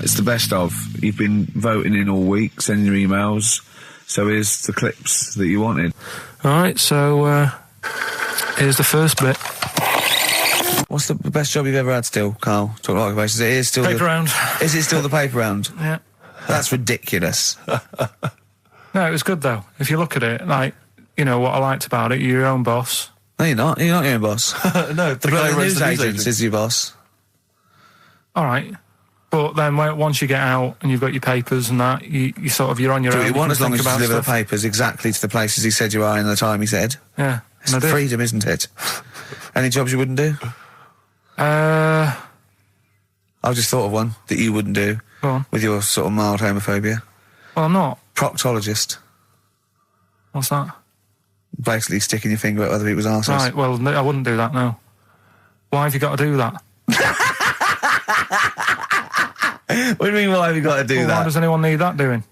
It's the best of. You've been voting in all week, sending your emails. So here's the clips that you wanted. All right, so here's the first bit. What's the best job you've ever had still, Carl? Talk like occupations. It is still paper round. Is it still the paper round? Yeah. That's ridiculous. No, it was good though. If you look at it, like, you know, what I liked about it, you're your own boss. No, you're not. You're not your own boss. No, the guy who runs the news agent is your boss. All right. But then once you get out and you've got your papers and that, you sort of, you're on your own. Do what you want as long as you deliver stuff. the papers exactly to the places he said you are in the time he said. Yeah. It's freedom, isn't it? Any jobs you wouldn't do? I've just thought of one that you wouldn't do. Go on. With your sort of mild homophobia. Well, I'm not. Proctologist. What's that? Basically sticking your finger at other people's arses. Right, well, no, I wouldn't do that, no. Why have you got to do that? What do you mean, why have you got to do that? Why does anyone need that doing?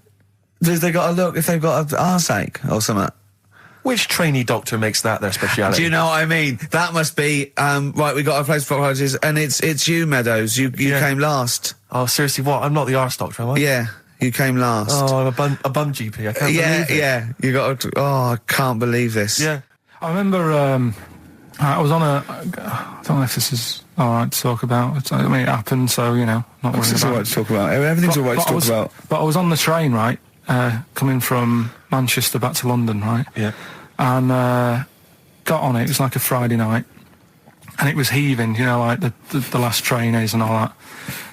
Because they got to look if they've got an arseache or something. Which trainee doctor makes that their speciality? Do you know what I mean? That must be, right, we got a place for proctologists, and it's you, Meadows. You came last. Oh, seriously, what? I'm not the arse doctor, am I? Yeah, you came last. Oh, I'm a bum GP, I can't believe it. Yeah, you got to, I can't believe this. Yeah. I remember, I was on I don't know if this is alright to talk about. I mean, it happened, so, you know, not worried about it. It's alright to talk about. Everything's alright to talk about. But I was on the train, right, coming from Manchester back to London, right? Yeah. And got on it was like a Friday night, and it was heaving, you know, like the last train is and all that.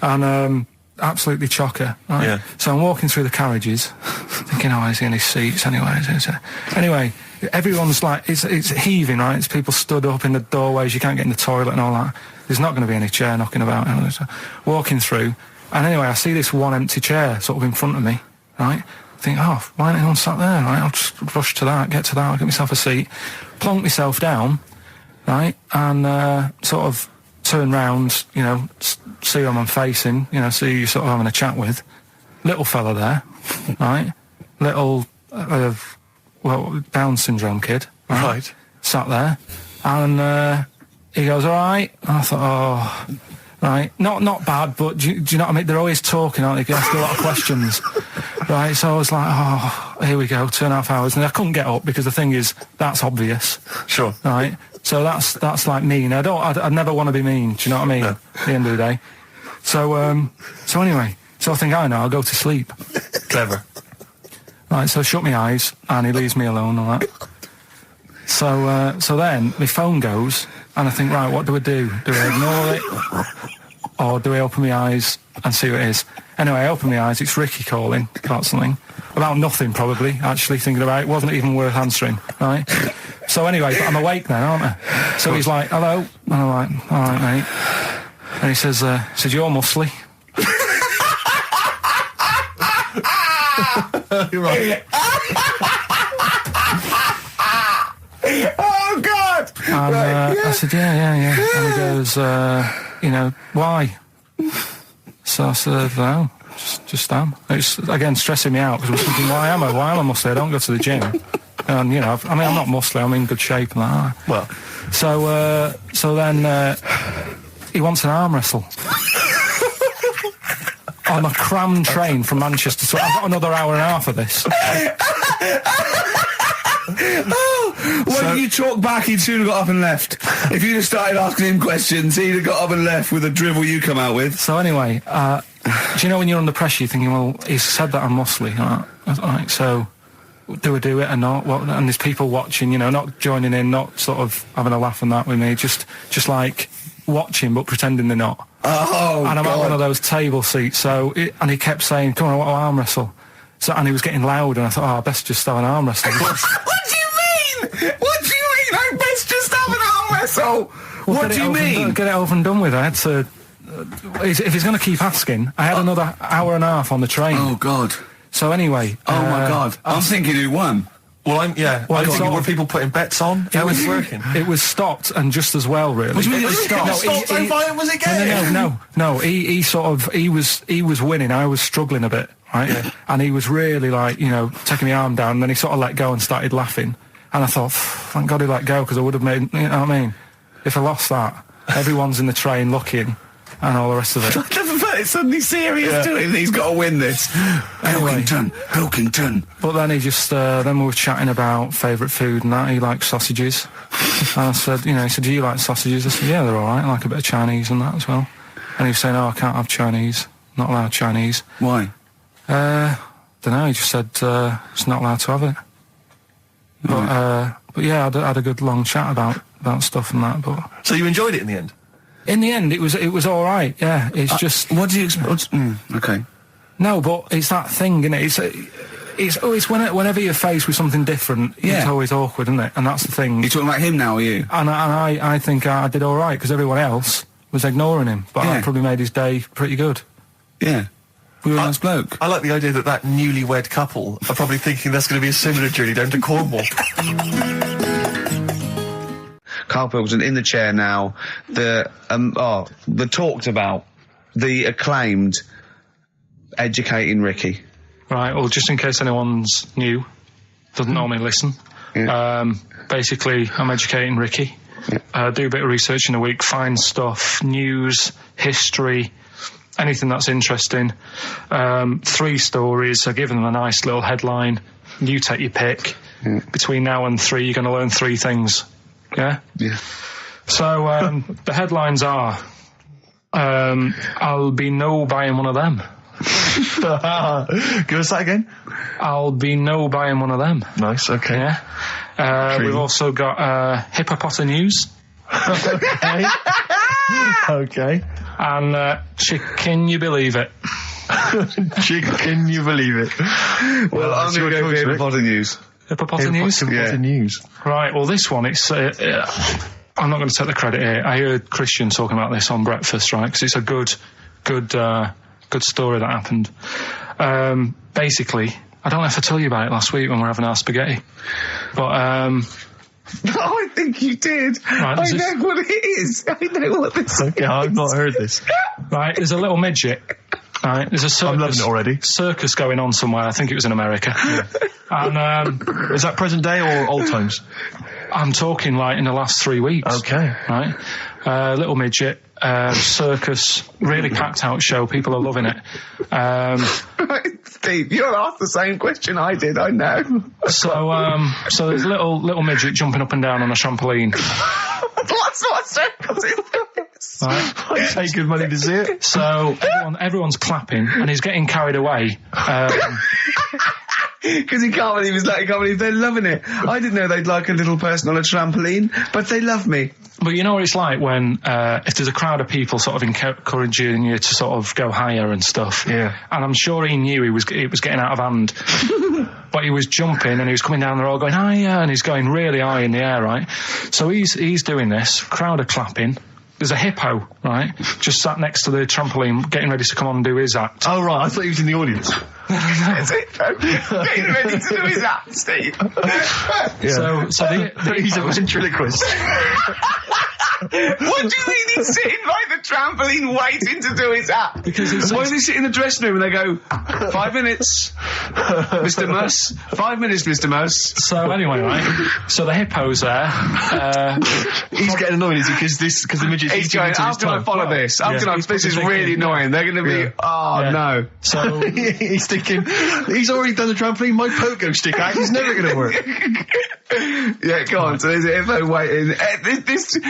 And absolutely chocker, right? Yeah. So I'm walking through the carriages, thinking, oh, is he in his seats anyway? Anyway, everyone's like, it's heaving, right? It's people stood up in the doorways, you can't get in the toilet and all that. There's not going to be any chair knocking about. You know, so walking through, and anyway, I see this one empty chair sort of in front of me, right? I think, oh, why ain't anyone sat there, right? I'll just rush to that, get to that, I'll get myself a seat, plonk myself down, right? And sort of turn round, you know, see who I'm facing, you know, see who you're sort of having a chat with. Little fella there, right? Little, Down syndrome kid, right? Sat there, and he goes, all right. And I thought, oh, right, not bad, but do you know what I mean? They're always talking, aren't they? They ask a lot of questions, right? So I was like, oh, here we go, 2.5 hours, and I couldn't get up because the thing is, that's obvious. Sure. Right? So that's like mean. I never want to be mean, do you know what I mean? No. At the end of the day. So anyway, so I think, I know, I'll go to sleep. Clever. Right, so I shut my eyes, and he leaves me alone and all that. So then my phone goes, and I think, right, what do I do? Do I ignore it, or do I open my eyes and see what it is? Anyway, I open my eyes, it's Ricky calling about something. About nothing, probably, actually, thinking about it. It wasn't even worth answering, right? So anyway, but I'm awake now, aren't I? So he's like, hello? And I'm like, all right, mate. And he says, you're muscly. You're right. Oh, God! And I said, yeah. And he goes, you know, why? So I said, no, just am. It's, again, stressing me out, because I was thinking, why am I muscly? I don't go to the gym. And, you know, I mean, I'm not muscly, I'm in good shape and that. Well. So then he wants an arm wrestle. On a crammed train from Manchester, so I've got another hour and a half of this. When you talk back, he'd soon have got up and left. If you'd have started asking him questions, he'd have got up and left with the drivel you come out with. So anyway, do you know when you're under pressure, you're thinking, well, he's said that I'm muscly, right? So do I do it or not? And there's people watching, you know, not joining in, not sort of having a laugh and that with me, just like watching but pretending they're not. Oh, and I'm God. at one of those table seats, and he kept saying, come on, I want to arm wrestle. So, and he was getting loud, and I thought, I best just have an arm wrestle. What do you mean? What do you mean? I best just have an arm wrestle? Well, what do you mean? Get it over and done with. I had to... if he's going to keep asking, I had another hour and a half on the train. Oh, God. So anyway... Oh, my God. I'm thinking who won. Well, I'm thinking, were people putting bets on? How was it working? It was stopped, and just as well, really. What do you mean it was stopped? Was it game? No. He was winning. I was struggling a bit, right? Yeah. And he was really, like, you know, taking my arm down, and then he sort of let go and started laughing. And I thought, thank God he let go, because I would have made, you know what I mean? If I lost that, everyone's in the train looking, and all the rest of it. it's suddenly serious to him. He's got to win this. Pilkington. But then he just, then we were chatting about favourite food and that. He likes sausages. And I said, he said, do you like sausages? I said, yeah, they're all right. I like a bit of Chinese and that as well. And he was saying, I can't have Chinese. Not allowed Chinese. Why? Don't know. He just said, it's not allowed to have it. But yeah, I had a good long chat about stuff and that. But so you enjoyed it in the end? In the end, it was all right. Yeah, it's just. What do you expect? Okay. No, but it's that thing, isn't it? It's whenever you're faced with something different, it's always awkward, isn't it? And that's the thing. You're talking about him now, are you? And I think I did all right because everyone else was ignoring him, but I probably made his day pretty good. Yeah. We were a nice bloke. I like the idea that newlywed couple are probably thinking that's going to be a similar journey down to Cornwall. Karl Pilkington in the chair now. The talked about, the acclaimed educating Ricky. Right, well, just in case anyone's new, doesn't normally listen, basically I'm educating Ricky. Do a bit of research in a week, find stuff, news, history, anything that's interesting. 3 stories, I give them a nice little headline. You take your pick. Between now and 3, you're going to learn 3 things. Yeah? Yeah. So, the headlines are, I'll be no buying one of them. Give us that again. I'll be no buying one of them. Nice, okay. Yeah. We've also got hippopotamus news. Okay. Okay. And can you believe it? Can you believe it? Well, I'm going to go for hippopotamus news. Hippopotamus news? Hippopotamus news. Right, well, this one, it's... I'm not going to take the credit here. I heard Christian talking about this on breakfast, right? Because it's a good story that happened. Basically, I don't know if I told you about it last week when we were having our spaghetti, but I think you did. Right, I know what it is. I know what this is. Okay, I've not heard this. Right, there's a little midget. Right, there's a circus. I'm loving it already. Circus going on somewhere. I think it was in America. Yeah. And is that present day or old times? I'm talking like in the last 3 weeks. Okay. Right, little midget. Circus, really packed out show. People are loving it. Steve, you're asked the same question I did. I know. So there's a little midget jumping up and down on a trampoline. That's what circus is. Right. I pay good money to see it. So everyone's clapping and he's getting carried away. Because he can't believe they're loving it. I didn't know they'd like a little person on a trampoline, but they love me. But you know what it's like when, if there's a crowd of people sort of encouraging you to sort of go higher and stuff. Yeah. And I'm sure he knew it was getting out of hand. But he was jumping and he was coming down the road going higher and he's going really high in the air, right? So he's doing this, crowd are clapping. There's a hippo, right, just sat next to the trampoline, getting ready to come on and do his act. Oh, right, I thought he was in the audience. There's a hippo getting ready to do his act, Steve. Yeah. So he's a ventriloquist. What do you mean he's sitting by the trampoline waiting to do his act? Because why does he sit in the dressing room and they go, 5 minutes, Mr. Muss, 5 minutes, Mr. Muss. So anyway, right, so the hippo's there. He's getting annoyed, is he? Because the midget... He's going, how can I follow this? This is really annoying. They're going to be, no. So he's thinking, he's already done the trampoline, my pogo stick out, he's never going to work. Yeah, go on. So there's a hippo waiting.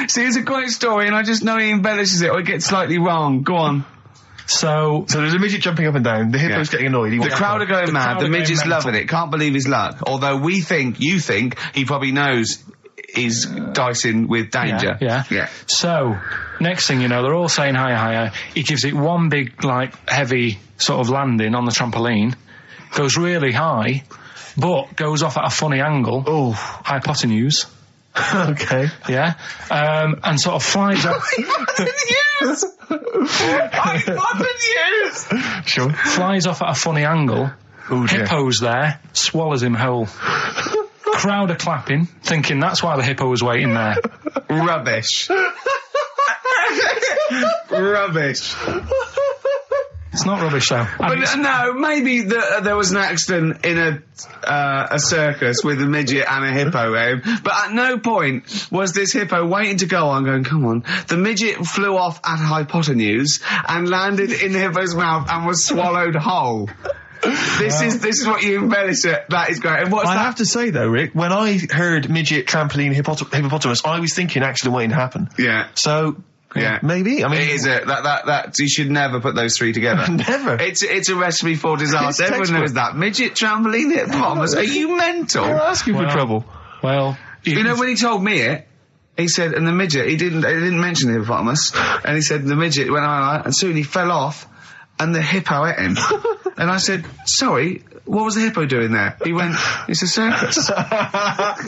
See, it's a great story, and I just know he embellishes it or it gets slightly wrong. Go on. So there's a midget jumping up and down. The hippo's getting annoyed. The crowd are going mad. The midget's loving it. Can't believe his luck. Although you think he probably knows he's dicing with danger. Yeah. So next thing you know, they're all saying higher. He gives it one big, heavy sort of landing on the trampoline. Goes really high, but goes off at a funny angle. Oh, hypotenuse. Okay. Yeah. And sort of flies off. Hypotenuse! Sure. Flies off at a funny angle. Ooh, Hippo's there, swallows him whole. Crowd are clapping, thinking that's why the hippo was waiting there. Rubbish. Rubbish. It's not rubbish, though. But no, maybe there was an accident in a circus with a midget and a hippo, but at no point was this hippo waiting to go on, going, come on. The midget flew off at hypotenuse and landed in the hippo's mouth and was swallowed whole. This is what you embellish it. That is great. And what's I that? have to say, though, Rick, when I heard midget, trampoline, hippopotamus, I was thinking accident waiting to happen. Yeah. So... Yeah, maybe. I mean, it is that you should never put those three together. Never. It's a recipe for disaster. Everyone knows that. Midget, trampoline, hippopotamus. Are you mental? You're asking for trouble. Well, you know when he told me it, he said, and the midget. He didn't mention the hippopotamus, and he said the midget went on, and soon he fell off, and the hippo ate him. And I said, sorry. What was the hippo doing there? He went, it's a circus. I've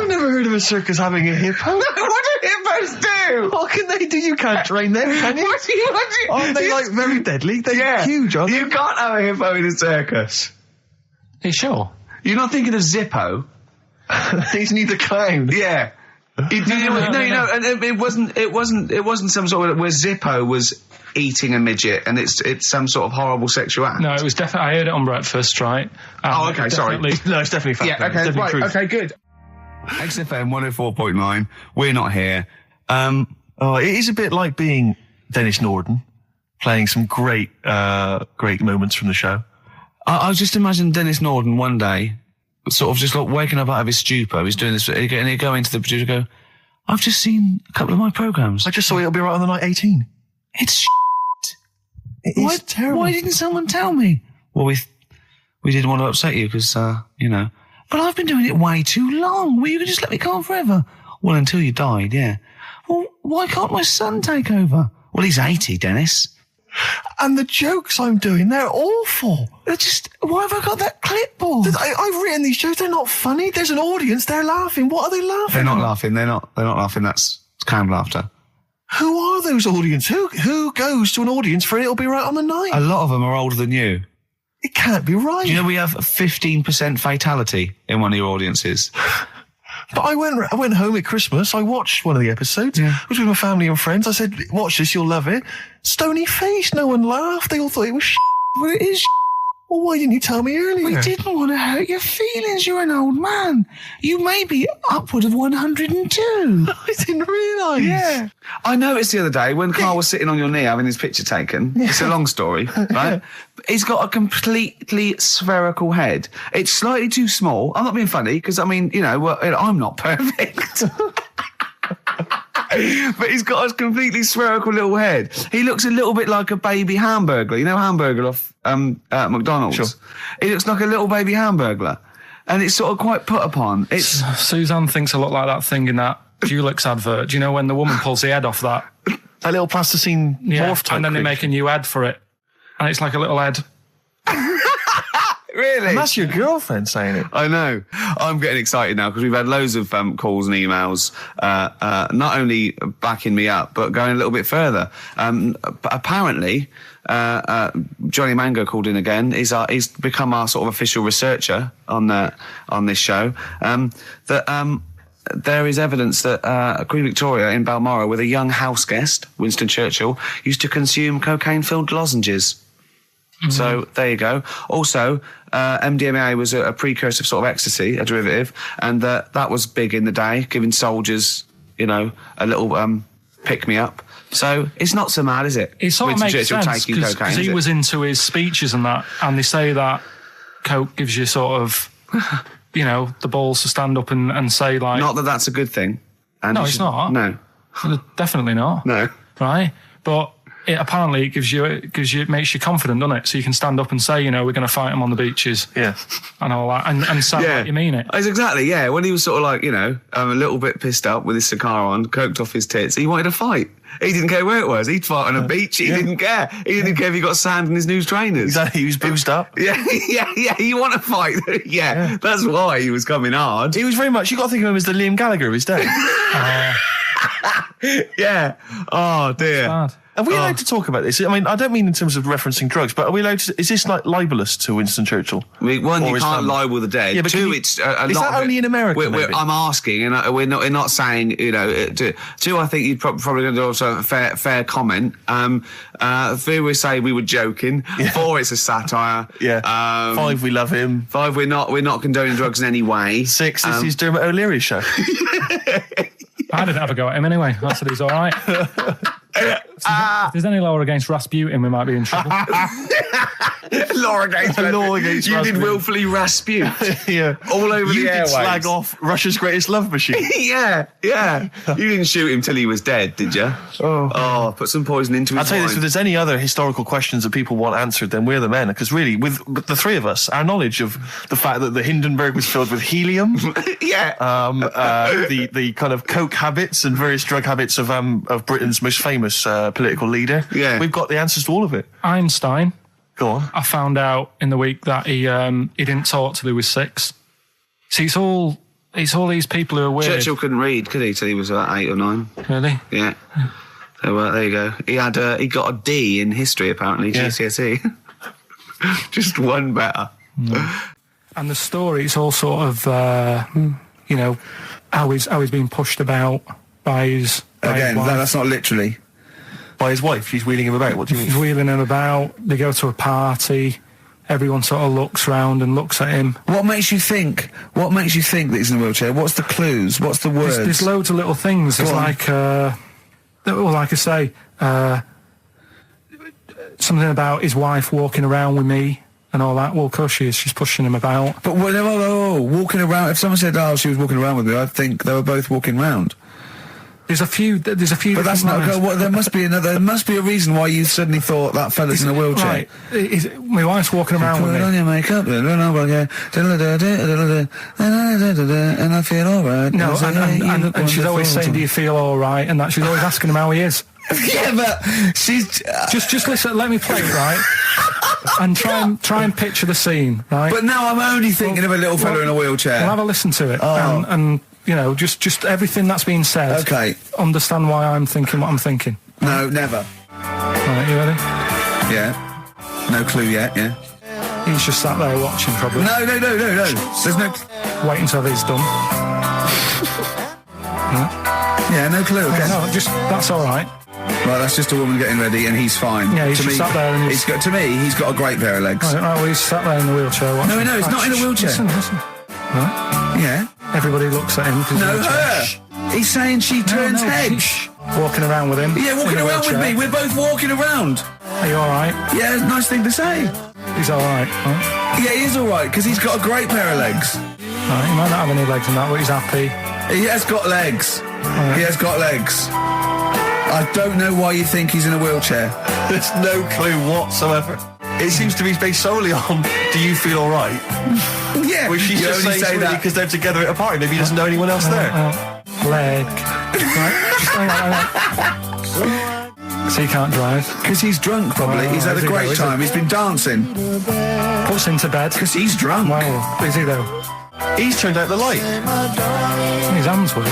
never heard of a circus having a hippo. What do hippos do? What can they do? You can't train them, can you? What do you... Aren't they, like, very deadly? They're huge, aren't they? You can't have a hippo in a circus. are you sure? You're not thinking of Zippo? Isn't he the clown? Yeah. No, and it wasn't some sort of where Zippo was eating a midget, and it's some sort of horrible sexual act. No, it was definitely. I heard it on breakfast, right? Oh, okay, sorry. No, it's definitely fact. Yeah, okay, right, okay, good. XFM 104.9. We're not here. It is a bit like being Dennis Norden, playing some great moments from the show. I was just imagining Dennis Norden one day, sort of just like waking up out of his stupor. He's doing this, and he'd go into the producer and go, I've just seen a couple of my programmes. I just saw It'll Be Right on the Night 18. It's It is terrible. Why didn't someone tell me? Well, we didn't want to upset you because, But I've been doing it way too long. Well, you can just let me go on forever. Well, until you died, yeah. Well, why can't my son take over? Well, he's 80, Dennis. And the jokes I'm doing, they're awful. Why have I got that clipboard? I've written these jokes, they're not funny. There's an audience, they're laughing. What are they laughing They're not at? laughing. They're not laughing. That's canned laughter. Who are those audience? Who goes to an audience for It'll Be Right on the Night? A lot of them are older than you. It can't be right. Do you know we have 15% fatality in one of your audiences? But I went home at Christmas. I watched one of the episodes. Yeah. I was with my family and friends. I said, watch this, you'll love it. Stony face. No one laughed. They all thought it was shit. Well, it is shit. Well, why didn't you tell me earlier? We didn't want to hurt your feelings. You're an old man. You may be upward of 102. I didn't realise. Yeah. I noticed the other day when Karl was sitting on your knee having his picture taken. Yeah. It's a long story, right? He's got a completely spherical head. It's slightly too small. I'm not being funny because, I'm not perfect. But he's got a completely spherical little head. He looks a little bit like a baby hamburger. You know Hamburger off McDonald's? Sure. He looks like a little baby hamburger. And it's sort of quite put upon. Suzanne thinks I look like that thing in that Dulux advert. Do you know when the woman pulls the head off that? That little plasticine morph type and then they make a new head for it. And it's like a little head. Really? And that's your girlfriend saying it. I know. I'm getting excited now because we've had loads of calls and emails, not only backing me up, but going a little bit further. Apparently, Johnny Mango called in again. He's become our sort of official researcher on this show. There is evidence that Queen Victoria in Balmoral, with a young house guest, Winston Churchill, used to consume cocaine-filled lozenges. Mm-hmm. So there you go. Also, MDMA was a precursor of sort of ecstasy, a derivative, and that was big in the day, giving soldiers, a little pick-me-up. So it's not so mad, is it? It sort of makes sense because he was into his speeches and that, and they say that coke gives you sort of, the balls to stand up and say like. Not that that's a good thing. And no, it's not. No, definitely not. No, right, but. It makes you confident, doesn't it? So you can stand up and say, we're going to fight them on the beaches. Yeah. And all that. And sound like you mean it. It's exactly, yeah. When he was sort of like, a little bit pissed up with his cigar on, coked off his tits, he wanted to fight. He didn't care where it was. He'd fight on a beach. He didn't care. He didn't care if he got sand in his new trainers. Exactly. He was boozed up. Yeah. You want to fight. Yeah. That's why he was coming hard. He was very much, you got to think of him as the Liam Gallagher of his day. Yeah. Oh, dear. Are we allowed to talk about this? I mean, I don't mean in terms of referencing drugs, but are we allowed to? Is this like libelous to Winston Churchill? One, you can't libel the dead. Yeah, but two, is a lot that only in America? I'm asking, and we're not saying, you know. Two, I think you'd probably going to do also a fair comment. Three, we say we were joking. Yeah. 4, it's a satire. Yeah. 5, we love him. 5, we're not condoning drugs in any way. 6, this is Dermot O'Leary's show. I didn't have a go at him anyway. I said he's all right. If there's any law against Rasputin, we might be in trouble. Law against Rasputin. You did willfully Rasputin. Yeah. All over the airwaves. You did slag off Russia's greatest love machine. Yeah. You didn't shoot him till he was dead, did you? Oh, put some poison into his I'll tell you this, if there's any other historical questions that people want answered, then we're the men. Because really, with the three of us, our knowledge of the fact that the Hindenburg was filled with helium, the kind of coke habits and various drug habits of Britain's most famous political leader, we've got the answers to all of it. Einstein. Go on. I found out in the week that he didn't talk till he was 6. See, it's all these people who are weird. Churchill couldn't read, could he, till he was 8 or 9? Really? Yeah. So there you go. He got a D in history apparently, GCSE. Just one better. And the story, it's all sort of you know, how he's been pushed about by his wife. That's not literally. By his wife, she's wheeling him about. What do you mean? He's wheeling him about. They go to a party. Everyone sort of looks round and looks at him. What makes you think that he's in a wheelchair? What's the clues? What's the words? There's loads of little things. It's like, like I say, something about his wife walking around with me and all that. Well, of course she is. She's pushing him about. But walking around. If someone said, "Oh, she was walking around with me," I'd think they were both walking around. There's a few. But that's not. There must be another. There must be a reason why you suddenly thought that fella's in a wheelchair. Right. My wife's walking around with me. Put on your makeup, and I feel all right. No, and she's always saying, "Do you feel all right?" And that she's always asking him how he is. Yeah, but she's just listen. Let me play it, right? And try and picture the scene, right? But now I'm only thinking of a little fella in a wheelchair. Well, have a listen to it, and you know, just everything that's been said. Okay. Understand why I'm thinking what I'm thinking. No, never. Right, you ready? Yeah. No clue yet. Yeah. He's just sat there watching, probably. No. There's no. Wait until he's done. Yeah, no clue. Okay. No, that's all right. Well, that's just a woman getting ready, and he's fine. Yeah, he's just sat there, and he's got a great pair of legs. Right, well, he's sat there in the wheelchair. No, he's not in a wheelchair. Listen. Right. Yeah. Everybody looks at him. No, her. He's saying she turns heads. Walking around with him. Yeah, walking around with me. We're both walking around. Are you all right? Yeah, nice thing to say. He's all right. Right? Yeah, he is all right, because he's got a great pair of legs. Right, he might not have any legs in that, but he's happy. He has got legs. Right. He has got legs. I don't know why you think he's in a wheelchair. There's no clue whatsoever. It seems to be based solely on, do you feel all right? Yeah. Which she's just saying that because they're together at a party. Maybe he doesn't know anyone else there. Leg. Right. Hang on. So he can't drive. Because he's drunk, probably. He's had a great time. He's been dancing. Puts him to bed. Because he's drunk. Well, is he though? He's turned out the light. His hands work.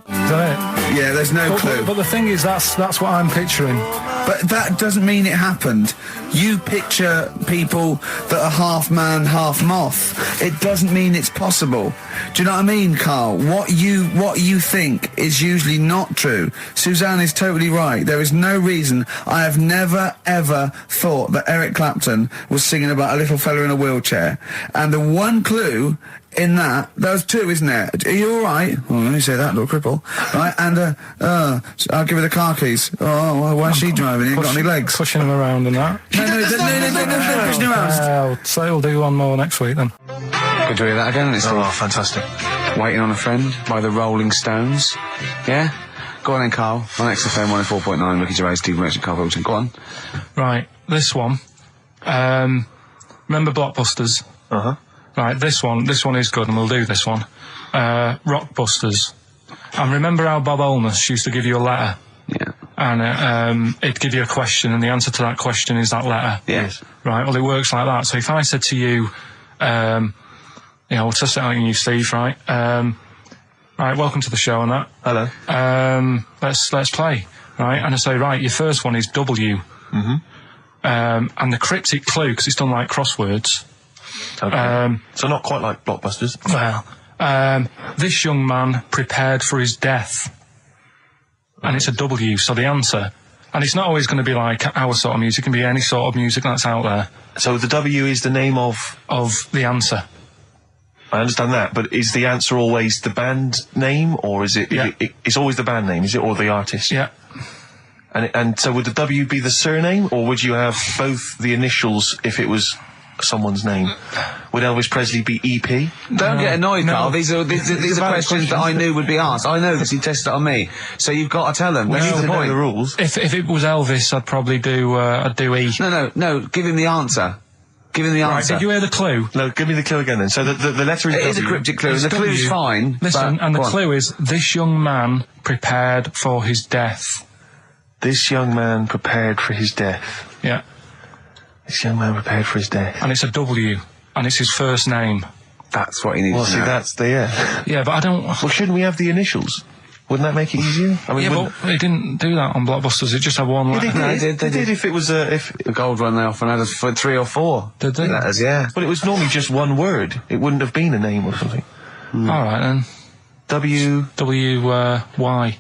Is that it? Yeah, there's no clue. But the thing is, that's what I'm picturing. But that doesn't mean it happened. You picture people that are half man, half moth. It doesn't mean it's possible. Do you know what I mean, Carl? What you think is usually not true. Suzanne is totally right. There is no reason. I have never, ever thought that Eric Clapton was singing about a little fella in a wheelchair. And the one clue in that, there's two, isn't there? Are you all right? Well, let me say that, little cripple. Right, and I'll give her the car keys. Oh, well, why is she driving? He ain't got any legs. Pushing him around and that. No, pushing him around. So he'll do one more next week then. Good to hear that again. It's fantastic. Waiting on a Friend by the Rolling Stones. Yeah? Go on then, Carl. On XFM 104.9, Ricky Gervais, Steve Merchant, Karl Pilkington. Go on. Right, this one. Remember Blockbusters? Uh-huh. Right, this one is good, and we'll do this one. Rockbusters. And remember how Bob Holness used to give you a letter? Yeah. And it'd give you a question, and the answer to that question is that letter. Yes. Right, well, it works like that. So if I said to you, we'll test it out on you, Steve, right? Right, welcome to the show and that. Hello. Let's play. right? And I say, right, your first one is W. Mm-hmm. And the cryptic clue, because it's done like crosswords. Okay. So not quite like Blockbusters. Well, this young man prepared for his death. And it's a W, so the answer. And it's not always going to be like our sort of music, it can be any sort of music that's out there. So the W is the name of the answer. I understand that, but is the answer always the band name, or is it? Yeah. It's always the band name, is it, or the artist? Yeah. And so would the W be the surname, or would you have both the initials if it was someone's name? Would Elvis Presley be EP? Don't get annoyed, no. Carl. These are questions that I knew would be asked. I know because he tested it on me. So you've got to tell them. We need to know point. the rules. If it was Elvis, I'd probably do E. No. Give him the answer. Give him the Right, answer. did you hear the clue? No, give me the clue again then. So the letter is It is a W. cryptic clue. It's The clue's W. fine. Listen, but- and the go on. clue is, this young man prepared for his death. This young man prepared for his death. Yeah. This young man prepared for his death. And it's a W. And it's his first name. That's what he needs Well, to see, know. that's the Yeah, but I don't... Well, shouldn't we have the initials? Wouldn't that make it easier? I mean, Yeah, wouldn't- but they didn't do that on Blockbusters. It just had one letter. No, they They did. did if it was if. The gold one they often had us for 3 or 4. Did they? Letters, yeah. But it was normally just one word. It wouldn't have been a name or something. All right, then. W. W-Y.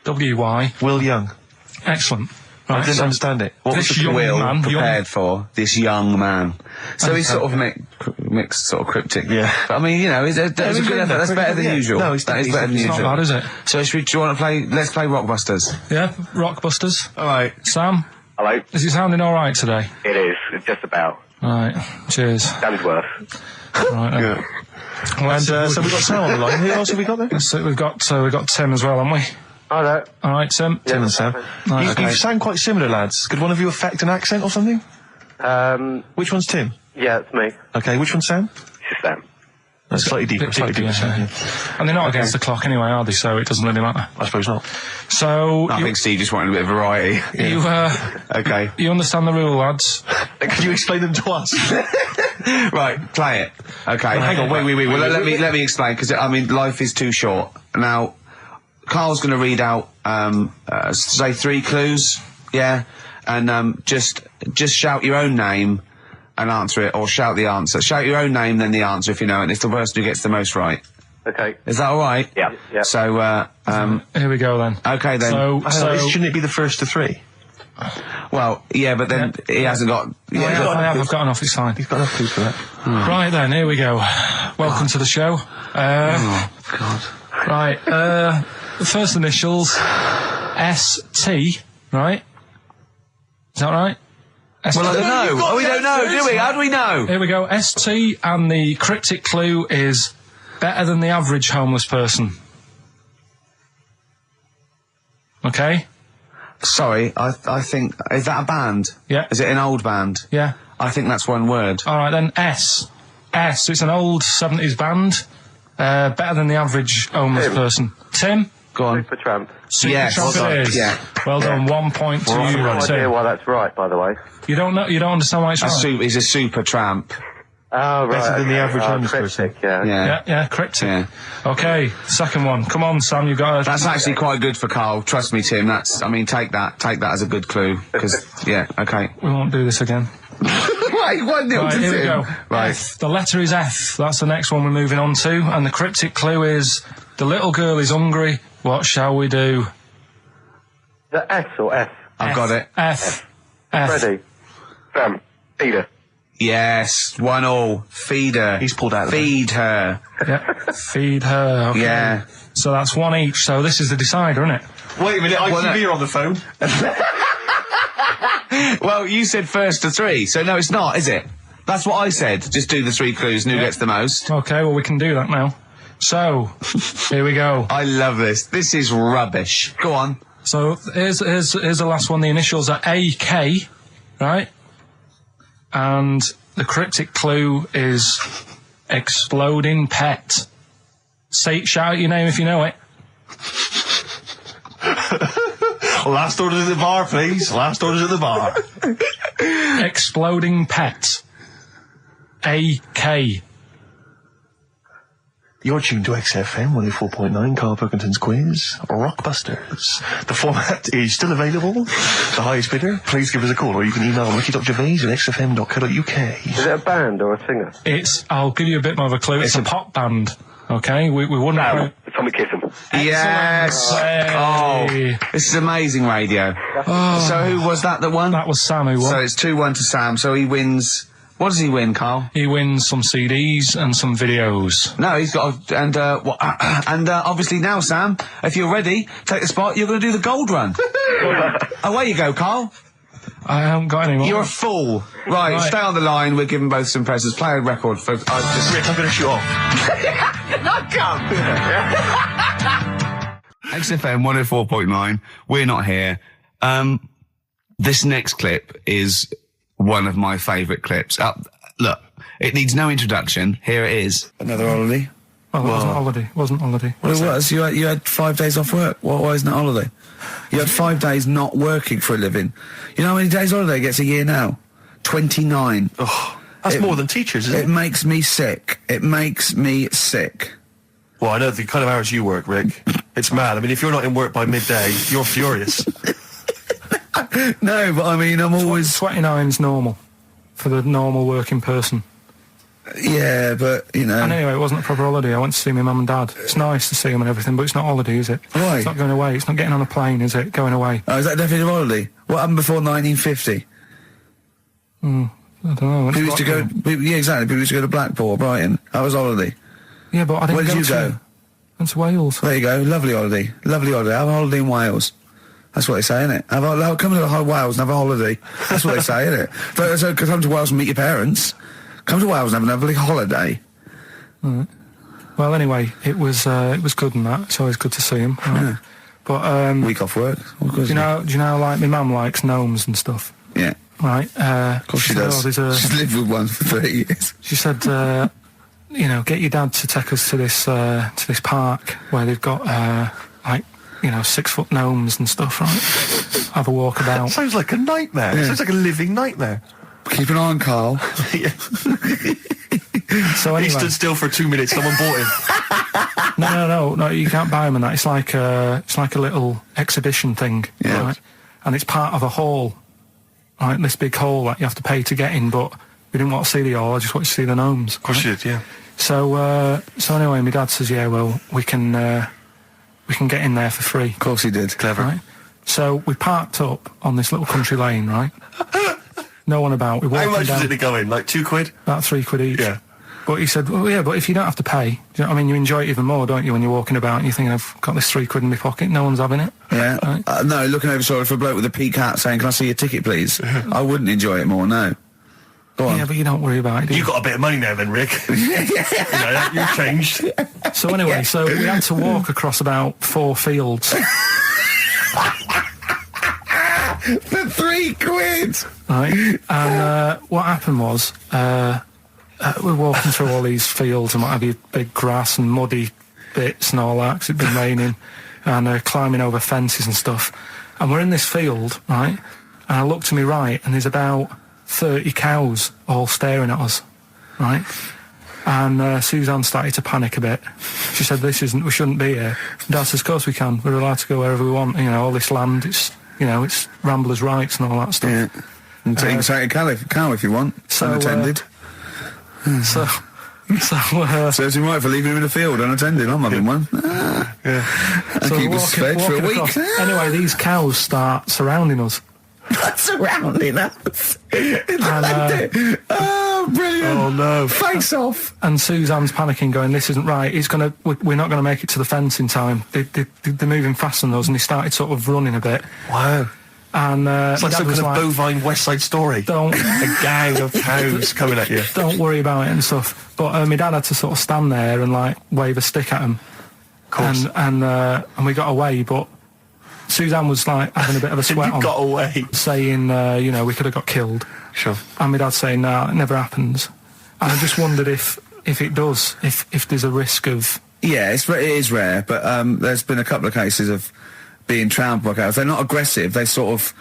W-Y. Will Young. Excellent. I Right, didn't so understand it. What was this the young clue? Will man, prepared for this young man. So he's sort of mixed sort of cryptic. Yeah. But I mean, you know, that's a good effort. That's better than usual. No, it's that is better than It's not usual. bad, is it? So do you want to play? Let's play Rockbusters. Yeah, Rockbusters. All right. Sam, Hello. is it sounding all right today? It is. It's just about. All right. Cheers. Sounded worse. Right. Then. Good. Well, And so we've got Sam on the line. Who else have we got there? so we've got Tim as well, haven't we? Hello. All right, Tim. Tim and Sam. Right, You sound quite similar, lads. Could one of you affect an accent or something? Which one's Tim? Yeah, it's me. Okay, which one's Sam? It's Sam. That's slightly deeper. Bit Slightly deeper, deeper. yeah. Sam, And they're not against the clock anyway, are they? So it doesn't really matter. I suppose not. So I think Steve just wanted a bit of variety. Okay. you understand the rule, lads? Could you explain them to us? Right, play it. Okay. Hang on, wait. Well, let me explain because I mean life is too short. Now, Carl's going to read out say 3 clues, yeah, and just shout your own name and answer it, or shout the answer. Shout your own name, then the answer if you know it. And it's the person who gets the most right. Okay. Is that all right? Yeah. Yeah. So, Here we go then. okay then. So Shouldn't it be the first to 3? Well, yeah, but then he hasn't got. Yeah, I've got enough. It's fine. You've got enough clues for that. Right then, here we go. Welcome to the show. oh God. Right, the first initials, S-T, right? Is that right? S-T. Well, I don't know. We don't know, do we? How do we know? Here we go, S-T, and the cryptic clue is better than the average homeless person. Okay? Sorry, I think is that a band? Yeah. Is it an old band? Yeah. I think that's one word. Alright then, S. S, it's an old 70s band. Better than the average homeless person. Tim? Go on. Super Tramp. Super Yes. Tramp Well it done. is. Yeah. Well done, 1 point to I have you, no idea Tim. why that's right, by the way. You don't understand why it's right? He's a super tramp. Oh, right. Better than the average homeless cryptic, person. Yeah. Yeah, cryptic. Yeah. Okay, second one. Come on, Sam, you've got to... That's actually quite good for Carl. Trust me, Tim. Take that as a good clue. Because, yeah, okay. We won't do this again. Wait, 1-0 Right, to here we Tim. go. Right. F. The letter is F. That's the next one we're moving on to. And the cryptic clue is, the little girl is hungry. What shall we do? The S or F? I've got it. F. Ready. Sam. Peter. Yes, 1-1. Feed her. He's pulled out of the Feed her. Yeah. Feed her. Okay. Yeah. So that's 1 each. So this is the decider, isn't it? Wait a minute, ITV are on the phone. Well, you said first to 3, so no, it's not, is it? That's what I said. Just do the 3 clues and who gets the most. Okay, well, we can do that now. So, here we go. I love this. This is rubbish. Go on. So here's the last one. The initials are AK, right? And the cryptic clue is exploding pet. Shout out your name if you know it. Last orders at the bar, please. Last orders at the bar. Exploding pet. AK. You're tuned to XFM 104.9, Karl Pilkington's quiz, Rockbusters. The format is still available. The highest bidder, please give us a call, or you can email ricky.gervais@xfm.co.uk. Is it a band or a singer? I'll give you a bit more of a clue. It's a pop band. Okay, we wouldn't. Sam. Tommy Kissem. Yes. Hey. Oh, this is amazing radio. So who was that won? That was Sam who won. So it's 2-1 to Sam. So he wins. What does he win, Carl? He wins some CDs and some videos. No, he's got obviously now, Sam, if you're ready, take the spot. You're going to do the gold run. Away you go, Carl. I haven't got any more. You're a fool. Right, stay on the line. We're giving both some presents. Play a record for. Rick, I'm going to shoot off. XFM 104.9. We're not here. This next clip is one of my favourite clips. Look, it needs no introduction. Here it is. Another holiday. Well, it wasn't holiday. It wasn't holiday. Well, it was. You had 5 days off work. Why isn't it holiday? You had 5 days not working for a living. You know how many days holiday gets a year now? 29. Oh, that's more than teachers, isn't it? It makes me sick. It makes me sick. Well, I know the kind of hours you work, Rick. It's mad. I mean, if you're not in work by midday, you're furious. No, but I mean, I'm always... 29's normal for the normal working person. Yeah, but, you know... And anyway, it wasn't a proper holiday. I went to see my mum and dad. It's nice to see them and everything, but it's not holiday, is it? Why? It's not going away. It's not getting on a plane, is it? Going away. Oh, is that definitely a holiday? What happened before 1950? I don't know. People used to go... Yeah, exactly. People used to go to Blackpool or Brighton. That was holiday. Yeah, but I didn't Where did you go? Went to Wales. There you go. Lovely holiday. Lovely holiday. Have a holiday in Wales. That's what they say, innit? Come to Wales and have a holiday. That's what they say, innit? So come to Wales and meet your parents. Come to Wales and have a lovely holiday. Right. Well, anyway, it was good and that. It's always good to see him. Right? Yeah. But week off work. Do you know? Like my mum likes gnomes and stuff. Yeah. Right. Of course she does. She's lived with one for 30 years. She said, get your dad to take us to this park where they've got 6-foot gnomes and stuff, right? Have a walk about. Sounds like a nightmare. Yeah. Sounds like a living nightmare. Keep an eye on Carl. Yeah. So anyway, he stood still for 2 minutes. Someone bought him. No. You can't buy them and that. It's like a little exhibition thing, yeah. Right? And it's part of a hall, right? This big hall that you have to pay to get in. But we didn't want to see the hall. I just wanted to see the gnomes. Of course you did, yeah. So anyway, my dad says, yeah, well, we can get in there for free. Of course he did. Clever. Right? So we parked up on this little country lane, right? No one about. We How walking much down, did it go in? Like £2? about £3 each. Yeah. But he said, well, yeah, but if you don't have to pay, do you know what I mean? You enjoy it even more, don't you, when you're walking about and you're thinking, I've got this £3 in my pocket, no one's having it. Yeah. Right? No, looking over shoulder for a bloke with a peak hat saying, can I see your ticket, please? I wouldn't enjoy it more, no. Go on. Yeah, but you don't worry about it, do you? You got a bit of money now then, Rick. You've changed. So anyway, so we had to walk across about 4 fields. For £3. Right? And what happened was, we're walking through all these fields and what have you, big grass and muddy bits and all that, because it'd been raining, and climbing over fences and stuff. And we're in this field, right? And I look to my right, and there's about 30 cows all staring at us, right? And Suzanne started to panic a bit. She said, we shouldn't be here. Dad says, of course we can. We're allowed to go wherever we want. You know, all this land, it's ramblers' rights and all that stuff. Yeah. And take a cow if you want, unattended. Serves him right for leaving him in the field unattended. I'm having one. Yeah. And keep us fed for a week. Anyway, these cows start surrounding us. Surrounding us. Oh, brilliant. Oh, no. Face off. And Suzanne's panicking, going, this isn't right. We're not going to make it to the fence in time. They're moving faster than us, and they started sort of running a bit. Wow. And it's like some kind of bovine West Side Story. A gang of cows coming at you. Don't worry about it and stuff. But my dad had to sort of stand there and wave a stick at him. Of course. And we got away, but Suzanne was having a bit of a sweat on. Got away. Saying, we could have got killed. Sure. And my dad saying, nah, it never happens. And I just wondered if it does, if there's a risk of... Yeah, it is rare, but there's been a couple of cases of being trampled by cows. They're not aggressive. They sort of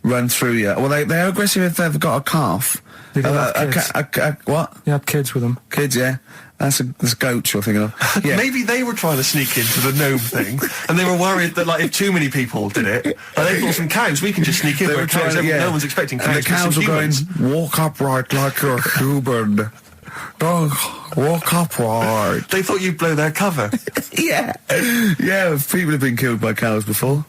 run through you. Well, they're aggressive if they've got a calf. They don't have kids. What? They had kids with them. Kids, yeah. That's a goat you're thinking of. Yeah. Maybe they were trying to sneak into the gnome thing, and they were worried that, like, if too many people did it, like, they thought some cows, we can just sneak in. They were trying to, no one's expecting cows. And the cows were going, walk upright like you're a human. Don't walk upright. They thought you'd blow their cover. Yeah. Yeah, people have been killed by cows before.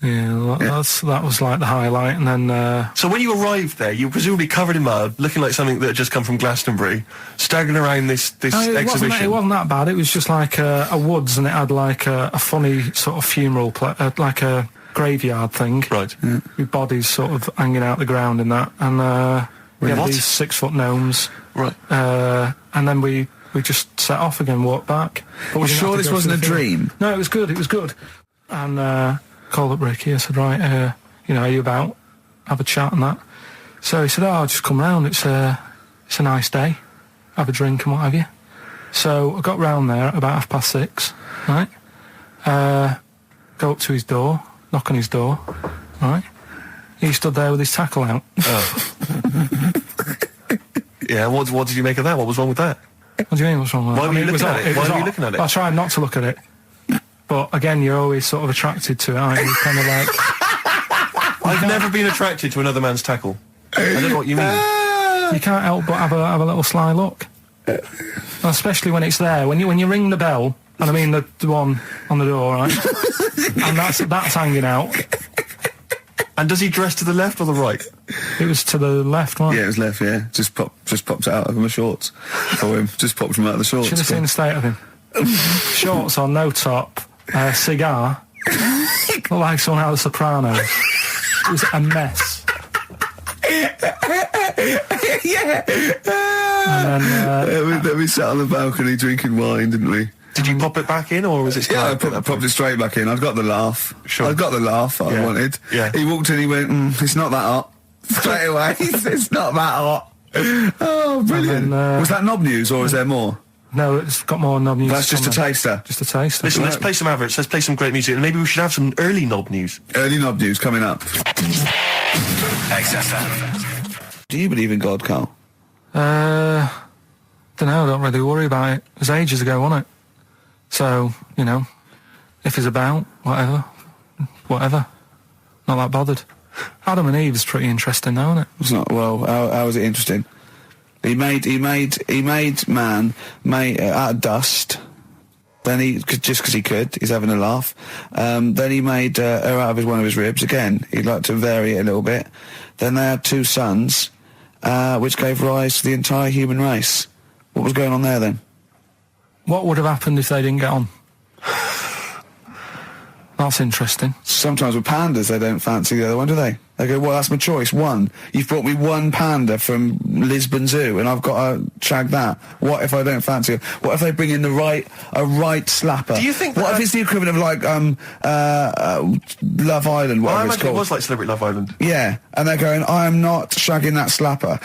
Yeah, that was like the highlight, and then... So when you arrived there, you were presumably covered in mud, looking like something that had just come from Glastonbury, staggering around this exhibition. It wasn't that bad. It was just like a woods, and it had like a funny sort of funeral, like a graveyard thing. Right. Yeah. With bodies sort of hanging out the ground and that. And we had these 6-foot gnomes. Right. And then we just set off again, walked back. But Well, sure this wasn't a dream? No, it was good. And... called up Ricky. I said, right, are you about? Have a chat and that. So he said, I'll just come round. It's a nice day. Have a drink and what have you. So I got round there at about 6:30, right? Go up to his door, knock on his door, right? He stood there with his tackle out. Oh. Yeah, what did you make of that? What was wrong with that? What do you mean, what's wrong with that? Why were you looking at it? I tried not to look at it. But again, you're always sort of attracted to it, aren't you? Kind of like... I've never been attracted to another man's tackle. I don't know what you mean. You can't help but have a little sly look. Especially when it's there. When you ring the bell, and I mean the one on the door, right? And that's hanging out. And does he dress to the left or the right? It was to the left, right? Yeah, it was left, yeah. Just popped it out of my shorts for him. Just popped him out of the shorts. Should have seen the state of him. Shorts on, no top, cigar. Looked like someone out of The Sopranos. It was a mess. Yeah. And then... we sat on the balcony drinking wine, didn't we? Did you pop it back in, or was it... Yeah, I popped it straight back in. I've got the laugh. Sure. I've got the laugh I wanted. Yeah. He walked in, he went, it's not that hot. Straight away, it's not that hot. Oh, brilliant. Then, was that knob news, or is there more? No, it's got more knob news. That's just a taster. Just a taster. Listen, let's play some adverts, let's play some great music, and maybe we should have some early knob news. Early knob news coming up. XFM. Do you believe in God, Carl? Don't know, don't really worry about it. It was ages ago, wasn't it? So, if he's about, whatever. Not that bothered. Adam and Eve is pretty interesting, though, isn't it? It's not. Well, how is it interesting? He made man out of dust. Then just because he could, he's having a laugh. Then he made her out of one of his ribs. Again, he'd like to vary it a little bit. Then they had 2 sons, which gave rise to the entire human race. What was going on there then? What would have happened if they didn't get on? That's interesting. Sometimes with pandas, they don't fancy the other one, do they? They go, well, that's my choice. One. You've brought me one panda from Lisbon Zoo, and I've got to shag that. What if I don't fancy it? What if they bring in a right slapper? Do you think what if it's the equivalent of like Love Island, whatever it's called? It was like Celebrity Love Island. Yeah, and they're going, I am not shagging that slapper.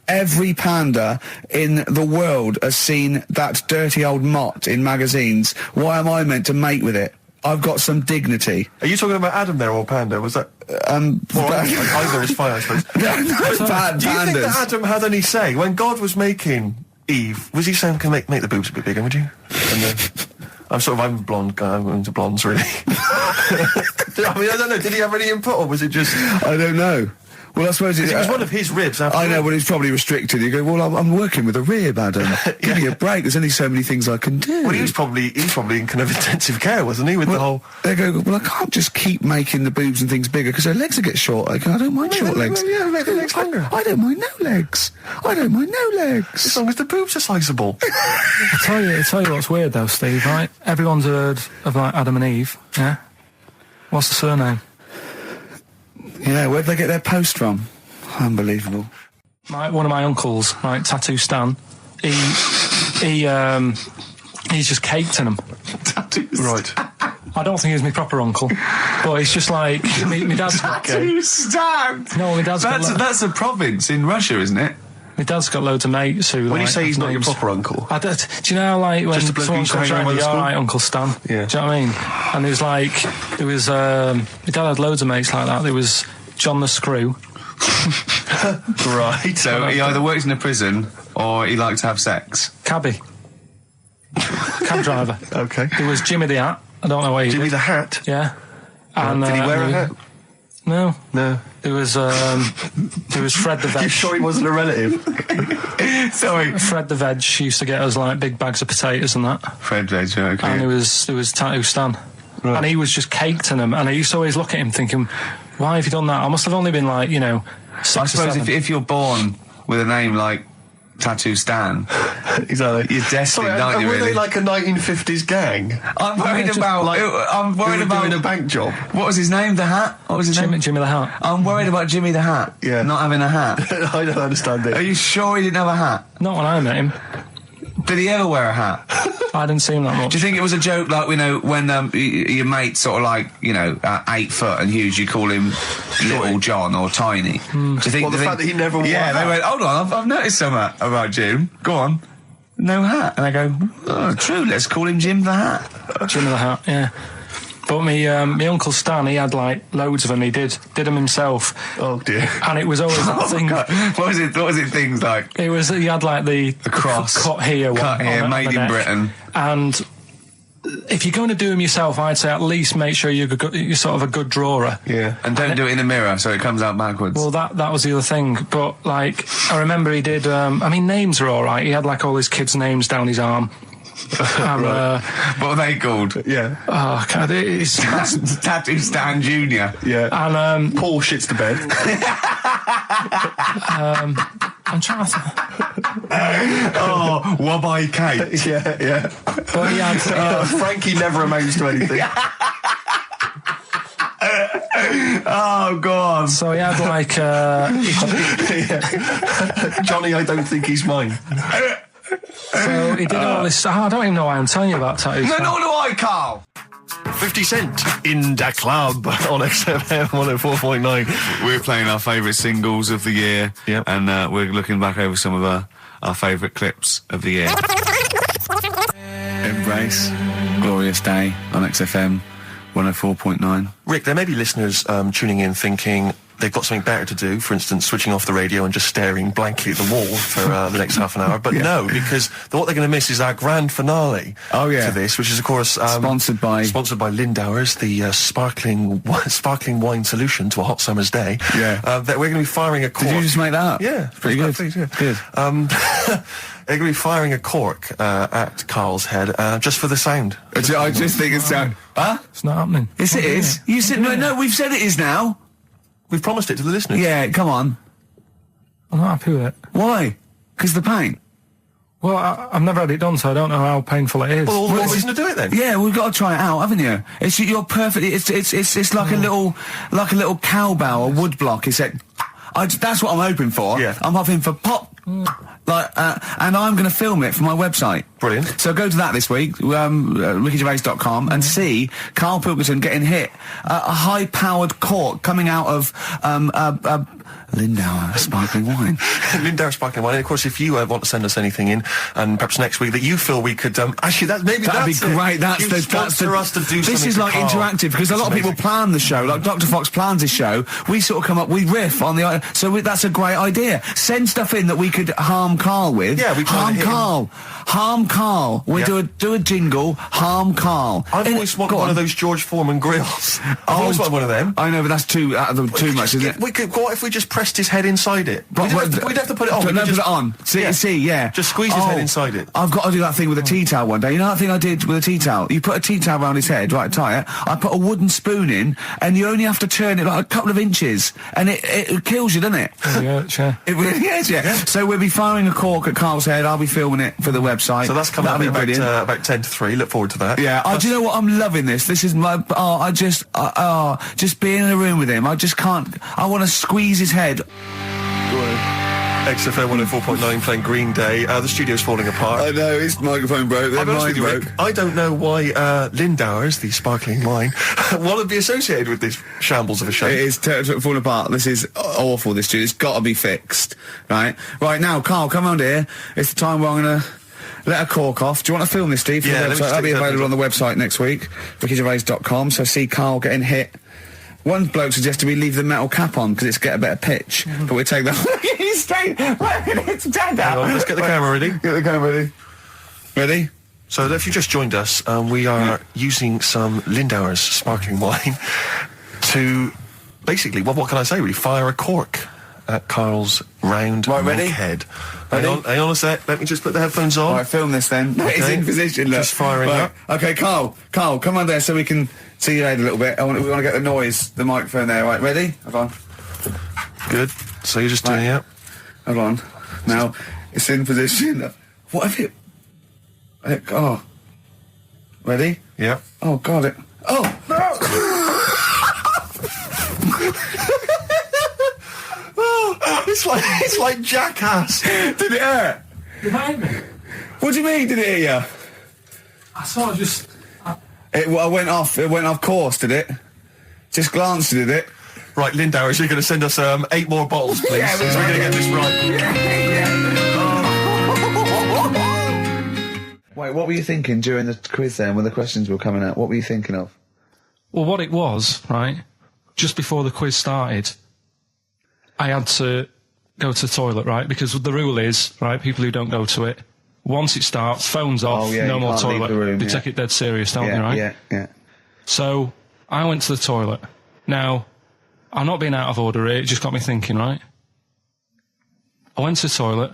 Every panda in the world has seen that dirty old mott in magazines. Why am I meant to mate with it? I've got some dignity. Are you talking about Adam there, or Panda? Was that... either is fine, I suppose. No, pandas. Do you think that Adam had any say? When God was making Eve, was he saying, can make the boobs a bit bigger, would you? And then... I'm a blonde guy, I'm into blondes, really. I don't know, did he have any input, or was it just... I don't know. Well, I suppose it was one of his ribs. I know, but it's probably restricted. You go, well, I'm working with a rib, Adam. Give me a break. There's only so many things I can do. Well, he was probably in kind of intensive care, wasn't he? With the whole. They go, well, I can't just keep making the boobs and things bigger because their legs will get short. I don't mind short legs. Yeah, make the legs longer. I don't mind no legs. As long as the boobs are sizable. I tell you what's weird though, Steve. Right? Everyone's heard of like Adam and Eve. Yeah. What's the surname? Yeah, where'd they get their post from? Unbelievable. One of my uncles, right, Tattoo Stan, he's just caked in them. Right. I don't think he's my proper uncle, but it's just like my dad's got Tattoo Stan. No, my dad's that's a province in Russia, isn't it? My dad's got loads of mates who. When you say he's not your proper uncle, do you know, like when someone comes around, you're all right, Uncle Stan. Yeah. Do you know what I mean? And my dad had loads of mates like that. There was John the Screw. Right. So he either works in a prison or he likes to have sex. Cabbie. Cab driver. Okay. There was Jimmy the Hat. I don't know where he Jimmy did. the Hat. Yeah. And, Did he wear a hat? No. No. There was Fred the Veg. You sure he wasn't a relative? Sorry. Fred the Veg used to get us like big bags of potatoes and that. Fred Veg, okay. And there was Tattoo Stan. Right. And he was just caked in them. And I used to always look at him thinking, why have you done that? I must have only been like, 6 I or suppose 7. if you're born with a name like Tattoo Stan, Exactly. you're destined, aren't you, were really? they like a 1950s gang? I'm worried just about... like- I'm worried Who were doing about... a bank job? What was his name? The Hat? What was his name? Jimmy the Hat. I'm worried about Jimmy the Hat. Yeah. Not having a hat. I don't understand Are it. you sure he didn't have a hat? Not when I met him. Did he ever wear a hat? I didn't see him that much. Do you think it was a joke, like, when your mate's sort of like, 8 foot and huge, you call him Little John or Tiny? Do you think... Well, the fact that he never wore Yeah, a they hat. went, hold on, I've noticed something about Jim. Go on. No hat. And I go, oh, true, let's call him Jim the Hat. Jimmy the Hat, yeah. But my Uncle Stan, he had like loads of them. He did them himself. Oh dear. And it was always that thing. God. What was it things like? It was, he had like the cross. cut here, Cut one here, on made the in neck. Britain. And if you're going to do them yourself, I'd say at least make sure you're sort of a good drawer. Yeah. And don't do it in the mirror so it comes out backwards. Well, that was the other thing. But like, I remember he did. Names are all right. He had like all his kids' names down his arm. And, what are they called? Yeah. oh, God, it's Tattoo Stan Jr. Yeah. and Paul shits the bed. I'm trying to. Oh, Wabbai Kate. Yeah. But he had. Frankie never amounts to anything. Oh, God. So he had like. Johnny, I don't think he's mine. So he did all this. I don't even know why I'm telling you about tattoos. No, nor do I, Carl. 50 Cent in the club on XFM 104.9. We're playing our favourite singles of the year. Yep. And we're looking back over some of our favourite clips of the year. Embrace. Glorious Day on XFM 104.9. Rick, there may be listeners tuning in thinking they've got something better to do, for instance, switching off the radio and just staring blankly at the wall for the next half an hour. But no, because what they're going to miss is our grand finale Oh, yeah. to this, which is, of course... Sponsored by Lindauer's, the sparkling wine solution to a hot summer's day. Yeah. That we're going to be firing a cork. Did you just make that up? Yeah. Pretty good. Please, yeah. Good. They're going to be firing a cork at Carl's head just for the sound. I just think it's... Huh? It's not happening. Yes, it is. You said... No, we've said it is now. We've promised it to the listeners. Yeah, come on. I'm not happy with it. Why? Because the pain. Well, I've never had it done, so I don't know how painful it is. Well, what reason to do it then? Yeah, we've got to try it out, haven't you? You're perfect. It's like a little cowbell or wood block. That's what I'm hoping for. Yeah. I'm hoping for pop. And I'm going to film it for my website. Brilliant. So go to that this week, rickygervais.com, and see Karl Pilkington getting hit. A high-powered cork coming out of Lindauer sparkling wine. Lindauer sparkling wine. And of course, if you want to send us anything in, and perhaps next week that you feel we could actually that'd be great. Sponsor us to do. This is like interactive because a lot of people plan the show. Like Dr. Fox plans his show. We sort of come up, we riff on the. That's a great idea. Send stuff in that we could harm Karl with. Yeah, we harm Karl. Harm Karl. We do a jingle. Harm Karl. I've always wanted one of those George Foreman grills. I've always wanted one of them. I know, but that's too much, isn't it? We could. What if we just pressed his head inside it? We'd have to put it on. Put it on. See, yeah. Just squeeze his head inside it. I've got to do that thing with a tea towel one day. You know that thing I did with a tea towel? You put a tea towel around his head, right, tie it. I put a wooden spoon in, and you only have to turn it like a couple of inches, and it kills you, doesn't it? Yeah, sure. It really is, yeah. So we'll be firing a cork at Karl's head. I'll be filming it for the website. So that's coming up That'll be brilliant. about 10 to 3. Look forward to that. Yeah. Do you know what? I'm loving this. This is my. Just being in a room with him. I just can't. I want to squeeze his head. XFM 104.9 playing Green Day. The studio's falling apart. I know, his microphone broke. I'll be honest with you, Rick, I don't know why Lindauer's, the sparkling wine, want to be associated with this shambles of a show. It is falling apart. This is awful, this studio. It's got to be fixed. Right now, Karl, come round here. It's the time where I'm going to let a cork off. Do you want to film this, Steve? For Yeah, the website? That'll be available on the website next week, rickygervais.com. So see Karl getting hit One bloke suggested we leave the metal cap on because it's get a better pitch, but we take the... He's straight... It's dead Hang on, let's get the camera ready. Get the camera ready. Ready? So if you just joined us, we are using some Lindauer's sparkling wine to basically, what can I say really, fire a cork at Karl's round ready? head. Ready? Hang on a sec, let me just put the headphones on. All right, film this then. Okay. It's in position, look. Just firing up. Okay, Karl, come on there so we can see your head a little bit. We want to get the noise, the microphone there. Right, ready? Hold on. Good. So you're just doing it. Hold on. Now, it's in position. What if it... Oh. Ready? Yeah. Oh, God, it... Oh, no! Oh, it's like Jackass. Did it hurt? You hate me? What do you mean, did it hit you? I sort of just... It went off course, did it? Just glanced, did it? Right, Lindauer, you're going to send us 8 more bottles, please. Yeah, so we're going to get this right. Wait, what were you thinking during the quiz then, when the questions were coming out? What were you thinking of? Well, what it was, right, just before the quiz started, I had to go to the toilet, right, because the rule is, right, people who don't go to it, once it starts, phones off, no more toilet. They take it dead serious, don't they, right? Yeah. So, I went to the toilet. Now, I'm not being out of order here, it just got me thinking, right? I went to the toilet,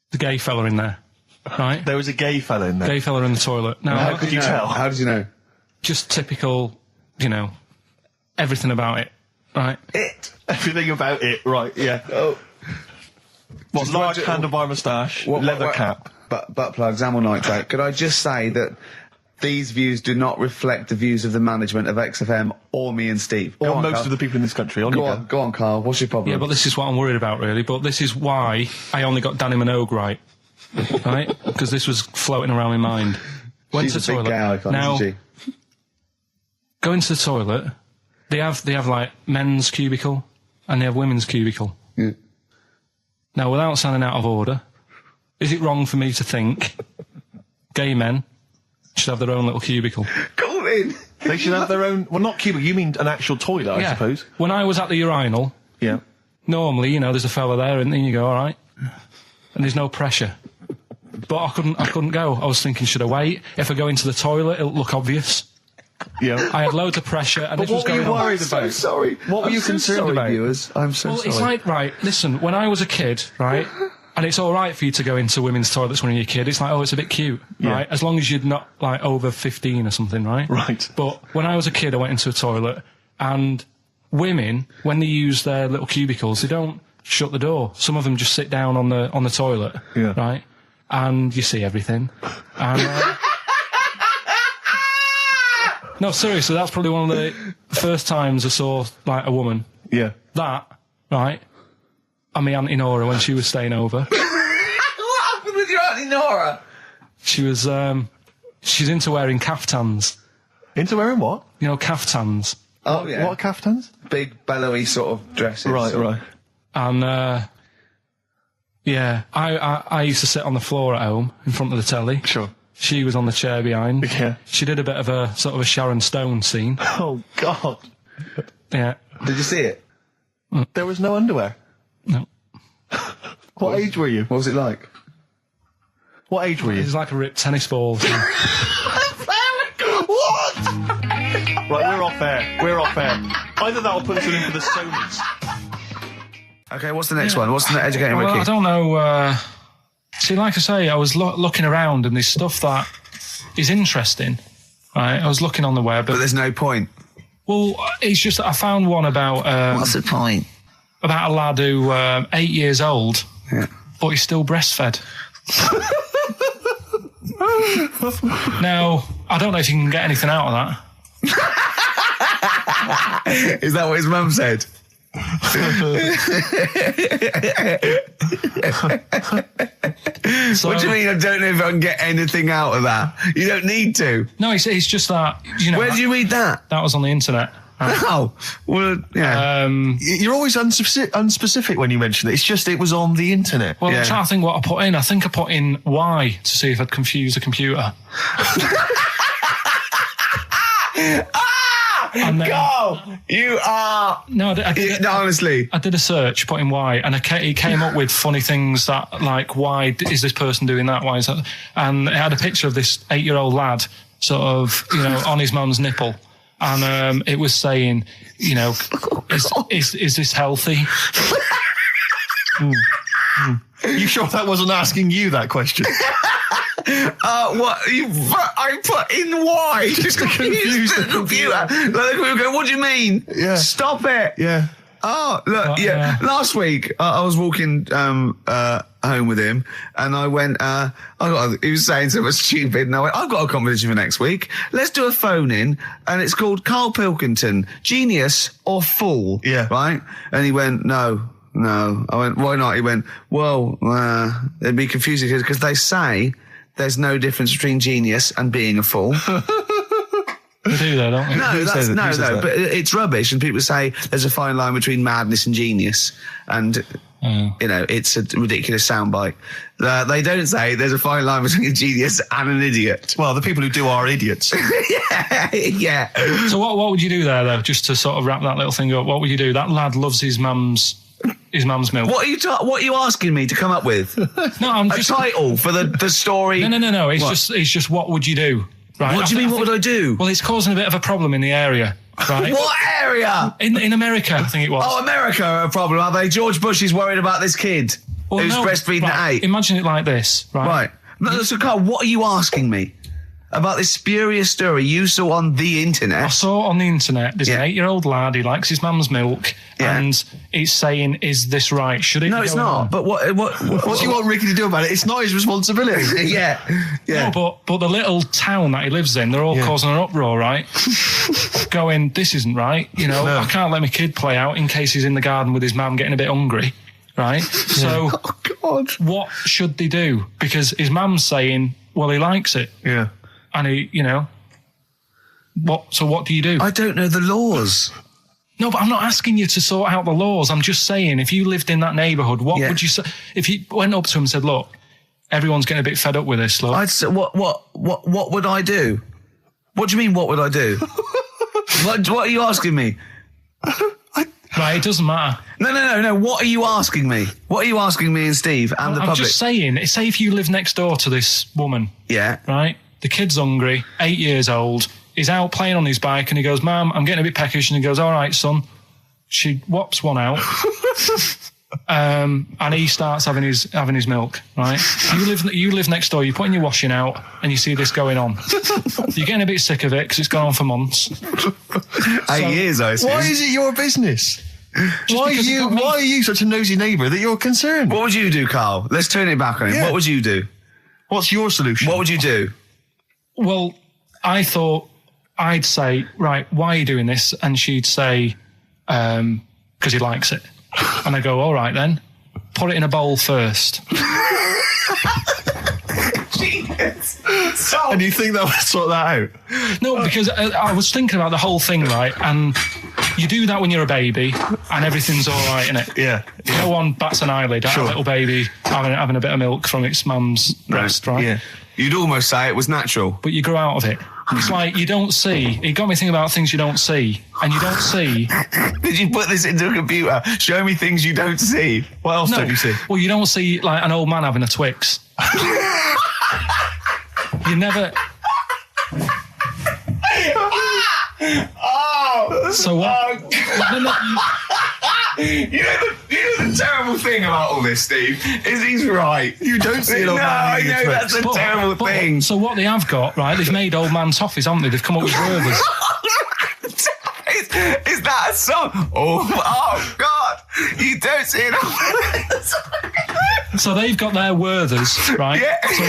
the gay fella in there, right? There was a gay fella in there. Gay fella in the toilet. Now, How could you tell? How did you know? just typical, everything about it, right? Everything about it, right, yeah. Oh. What, large handlebar moustache, leather cap. Butt plugs, amyl nitrate. Could I just say that these views do not reflect the views of the management of XFM or me and Steve. Or most of the people in this country. Go on, Karl. What's your problem? Yeah, but this is what I'm worried about, really. But this is why I only got Danny Minogue right. Right? Because this was floating around my mind. Went She's to the a big toilet. gay icon, now, isn't she? going to the toilet, they have like men's cubicle and they have women's cubicle. Yeah. Now, without sounding out of order, is it wrong for me to think gay men should have their own little cubicle? Go in. They should have their own... Well, not cubicle, you mean an actual toilet, I suppose. When I was at the urinal, Yeah. normally, there's a fella there and then you go, all right. And there's no pressure. But I couldn't go. I was thinking, should I wait? If I go into the toilet, it'll look obvious. Yeah. I had loads of pressure and But this was what were going you on. worried So about? sorry. What were you concerned about? Viewers? I'm so Well, sorry. it's like, right, listen, when I was a kid, right, and it's all right for you to go into women's toilets when you're a kid, it's like, oh, it's a bit cute, right, as long as you're not, like, over 15 or something, right? Right. But when I was a kid, I went into a toilet, and women, when they use their little cubicles, they don't shut the door. Some of them just sit down on the toilet, Yeah. right, and you see everything. And... no, seriously, that's probably one of the first times I saw, like, a woman. Yeah. That, right, and my Auntie Nora when she was staying over. What happened with your Auntie Nora? She was, she's into wearing caftans. Into wearing what? Caftans. Oh, yeah. What are caftans? Big, bellowy sort of dresses. Right. And, yeah, I used to sit on the floor at home in front of the telly. Sure. She was on the chair behind. Yeah. She did a bit of a sort of a Sharon Stone scene. Oh, God. Yeah. Did you see it? There was no underwear. No. What age were you? What was it like? What age were It you? was like a ripped tennis ball. What? Right, we're off air. Either that or put us in for the Sonys. Okay, what's the next one? What's the educating Well, Ricky? I don't know. See, like I say, I was looking around and there's stuff that is interesting. Right, I was looking on the web. But there's no point. Well, it's just that I found one about What's the point? about a lad who 8 years old, Yeah. but he's still breastfed. Now, I don't know if you can get anything out of that. Is that what his mum said? So, What do you mean? I don't know if I can get anything out of that. You don't need to. No, it's just that, Where did you read that? that was on the internet. Oh, well, yeah. You're always unspecific when you mention it. It's just it was on the internet. Well, Yeah. I'm trying to think what I put in. I think I put in Y to see if I'd confuse a computer. And then, Carl, you are... no, No, honestly. I did a search, putting why, and it came up with funny things that, like, why is this person doing that? Why is that? And it had a picture of this 8-year-old lad, sort of, on his mum's nipple. And it was saying, is this healthy? You sure that wasn't asking you that question? What? I put in why? Just to confuse the computer. Like, the computer go, what do you mean? Yeah. Stop it. Yeah. Oh, look, yeah. Last week, I was walking home with him, and I went, he was saying something stupid, and I went, I've got a competition for next week. Let's do a phone-in, and it's called Karl Pilkington, Genius or Fool. Yeah. Right? And he went, No. I went, why not? He went, well, it'd be confusing because they say there's no difference between genius and being a fool. They do that, don't they? No, but it's rubbish. And people say there's a fine line between madness and genius. And, it's a ridiculous soundbite. They don't say there's a fine line between a genius and an idiot. Well, the people who do are idiots. Yeah. So what would you do there, though, just to sort of wrap that little thing up? What would you do? That lad loves his mum's milk. What are you asking me to come up with? No, I'm just... A title for the story? No. It's just what would you do? Right? What do you mean, what would I do? Well, it's causing a bit of a problem in the area, right? What area? In America, I think it was. Oh, America are a problem, are they? George Bush is worried about this kid who's breastfeeding at 8. Imagine it like this, right? Right. No, so, Carl, what are you asking me? About this spurious story you saw on the internet? I saw it on the internet. There's an 8-year-old lad, he likes his mum's milk, and it's saying, is this right? Should it No, be it's going not. on? But what do you want Ricky to do about it? It's not his responsibility. Yeah. No, but the little town that he lives in, they're all causing an uproar, right? Going, this isn't right. I can't let my kid play out in case he's in the garden with his mum getting a bit hungry, right? So, Oh, God. what should they do? Because his mum's saying, well, he likes it. Yeah. And he, what do you do? I don't know the laws. No, but I'm not asking you to sort out the laws. I'm just saying, if you lived in that neighbourhood, what would you say? If you went up to him and said, look, everyone's getting a bit fed up with this, look. I'd say, what would I do? What do you mean, what would I do? What are you asking me? Right, it doesn't matter. No. What are you asking me? What are you asking me and Steve and the I'm public? just saying, say if you live next door to this woman. Yeah. Right? The kid's hungry, 8 years old. He's out playing on his bike and he goes, Mum, I'm getting a bit peckish. And he goes, all right, son. She whops one out. And he starts having his milk, right? You live next door, you're putting your washing out and you see this going on. You're getting a bit sick of it because it's gone on for months. 8 years, I assume. Why is it your business? Why are you such a nosy neighbour that you're concerned? What would you do, Carl? Let's turn it back on him. Yeah. What would you do? What's your solution? What would you do? Well, I thought I'd say, right, why are you doing this? And she'd say, because he likes it. And I go, all right then, put it in a bowl first. And you think that would sort that out? No, because I was thinking about the whole thing, right? And you do that when you're a baby and everything's all right, innit? Yeah. No one bats an eyelid at a little baby having a bit of milk from its mum's breast, right? Yeah. You'd almost say it was natural. But you grow out of it. It's like you don't see. It got me thinking about things you don't see. And you don't see. Did you put this into a computer? Show me things you don't see. What else don't you see? Well, you don't see like an old man having a Twix. You never... So what? You know the terrible thing about all this, Steve, is he's right. You don't see an old man I eating a know, Twix. that's a terrible thing. So what they have got, right, they've made old man toffees, haven't they? They've come up with Werthers. Is that a song? Oh, God. You don't see it. So they've got their Werthers, right? Yeah. So,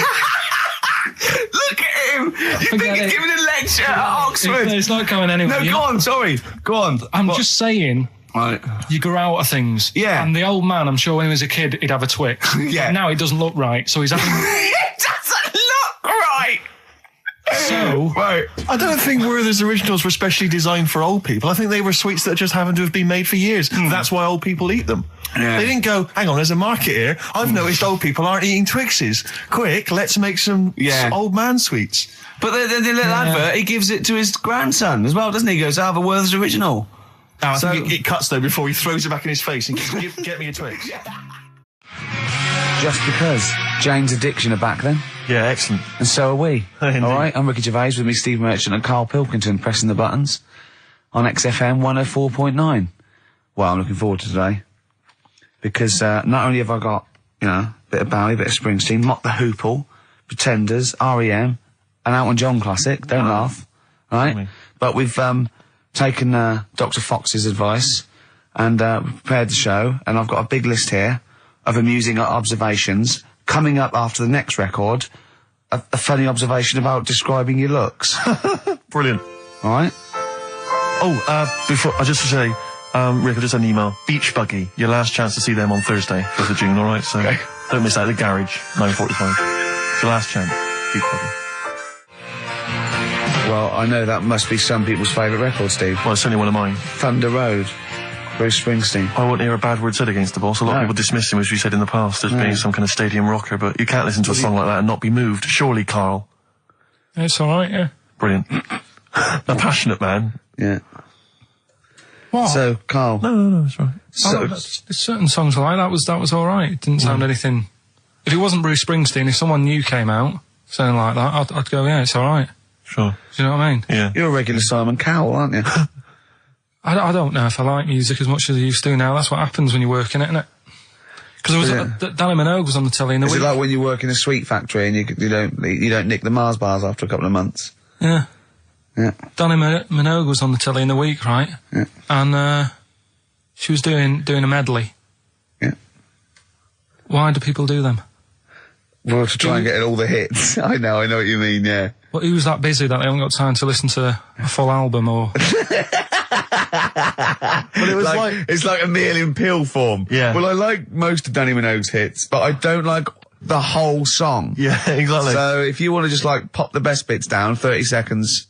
look at him. You think he's giving a lecture at Oxford? It's not going anywhere. No, go on, sorry. Go on. I'm just saying... Right. You grow out of things. Yeah. And the old man, I'm sure when he was a kid, he'd have a Twix. Yeah. Now it doesn't look right, so he's having... It doesn't look right. So original. Right. I don't think Werther's Originals were specially designed for old people. I think they were sweets that just happened to have been made for years. That's why old people eat them. Yeah. They didn't go, hang on, there's a market here. I've noticed old people aren't eating Twixes. Quick, let's make some old man sweets. But the little advert, he gives it to his grandson as well, doesn't he? He goes, I have a Werther's Original. Oh, I think it cuts, though, before he throws it back in his face and goes, get me a Twix. Just because. Jane's Addiction are back then. Yeah, excellent. And so are we. Indeed. All right, I'm Ricky Gervais with me, Steve Merchant and Karl Pilkington pressing the buttons on XFM 104.9. Well, I'm looking forward to today because not only have I got, a bit of Bowie, a bit of Springsteen, Mock the Hoople, Pretenders, R.E.M., an Elton John classic, don't laugh, right? But we've taken Dr. Fox's advice and prepared the show, and I've got a big list here of amusing observations. Coming up after the next record, a funny observation about describing your looks. Brilliant. All right? Before, just to say, Rick, I just had an email. Beach Buggy, your last chance to see them on Thursday, 5th of June, alright? So don't miss out. The Garage, 9:45. It's your last chance. Beach Buggy. Well, I know that must be some people's favourite record, Steve. Well, it's certainly one of mine. Thunder Road, Bruce Springsteen. I won't hear a bad word said against the boss. A lot of people dismiss him, as we said in the past, as being some kind of stadium rocker, but you can't listen to a song like that and not be moved. Surely, Karl. It's alright, yeah. Brilliant. A passionate man. Yeah. What? So, Karl. No, it's right. So, There's certain songs like that was alright. It didn't sound anything... If it wasn't Bruce Springsteen, if someone new came out sounding like that, I'd go, yeah, it's alright. Sure. Do you know what I mean? Yeah. you're a regular Simon Cowell, aren't you? I don't know if I like music as much as I used to now. That's what happens when you work in it, isn't it? Because Danny Minogue was on the telly in the week. Is it like when you work in a sweet factory and you don't nick the Mars bars after a couple of months? Yeah. Yeah. Danny Minogue was on the telly in the week, right? Yeah. And she was doing a medley. Yeah. Why do people do them? Well, to try and get all the hits. I know what you mean, yeah. Well, who's that busy that they haven't got time to listen to a full album or... But it was it's like a meal in pill form. Yeah. Well, I like most of Danny Minogue's hits, but I don't like the whole song. Yeah, exactly. So if you want to just pop the best bits down, 30 seconds,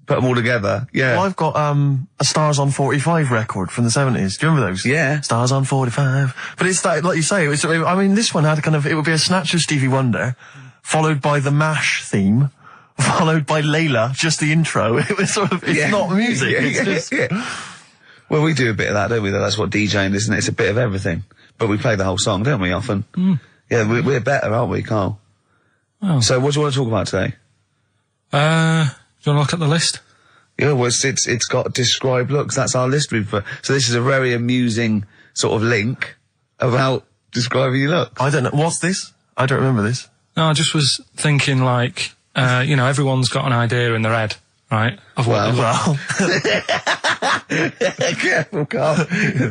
put them all together, yeah. Well, I've got a Stars on 45 record from the 70s. Do you remember those? Yeah. Stars on 45. But it's like you say, this one had it would be a snatch of Stevie Wonder, followed by the MASH theme, followed by Layla, just the intro. It was it's not music. It's just... Well, we do a bit of that, don't we? That's what DJing is, isn't it? It's a bit of everything. But we play the whole song, don't we, often? Mm. Yeah, we're better, aren't we, Karl? Oh. So what do you want to talk about today? Do you want to look at the list? Yeah, well, it's got describe looks. That's our list. So this is a very amusing sort of link about describing your looks. I don't know. What's this? I don't remember this. No, I just was thinking everyone's got an idea in their head, right? Of what they look. Careful, Karl.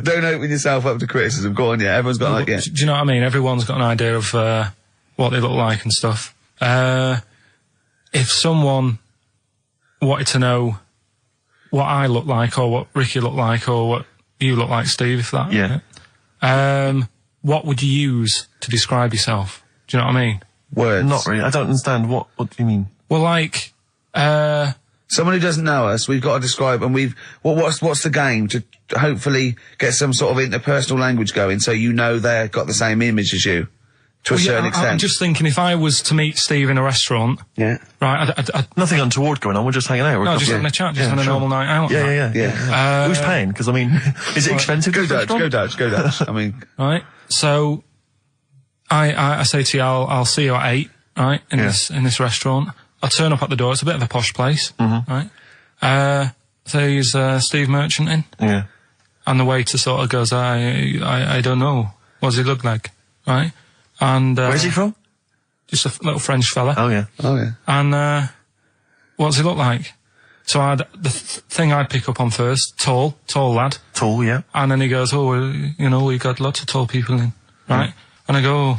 Don't open yourself up to criticism. Go on, yeah. Everyone's got Do you know what I mean? Everyone's got an idea of what they look like and stuff. If someone wanted to know what I look like, or what Ricky looked like, or what you look like, Steve, if that. Yeah. What would you use to describe yourself? Do you know what I mean? Words. Not really. I don't understand. What do you mean? Well, like, someone who doesn't know us, we've got to describe, and what's the game to hopefully get some sort of interpersonal language going, so they've got the same image as you, to a certain extent. I'm just thinking, if I was to meet Steve in a restaurant, yeah, right, nothing untoward going on. We're just hanging out. No, just having a chat, just having a normal night out. Yeah. Who's paying? Because is it expensive? Go Dutch. I mean, right. So, I say to you, I'll see you at 8, right, in this restaurant. I turn up at the door. It's a bit of a posh place, right? So he's Steve Merchant in, yeah, and the waiter sort of goes, I don't know. What does he look like, right? And where's he from? Just a little French fella. Oh yeah. And what does he look like? So the thing I'd pick up on first, tall lad. Tall, yeah. And then he goes, we got lots of tall people in, right? And I go,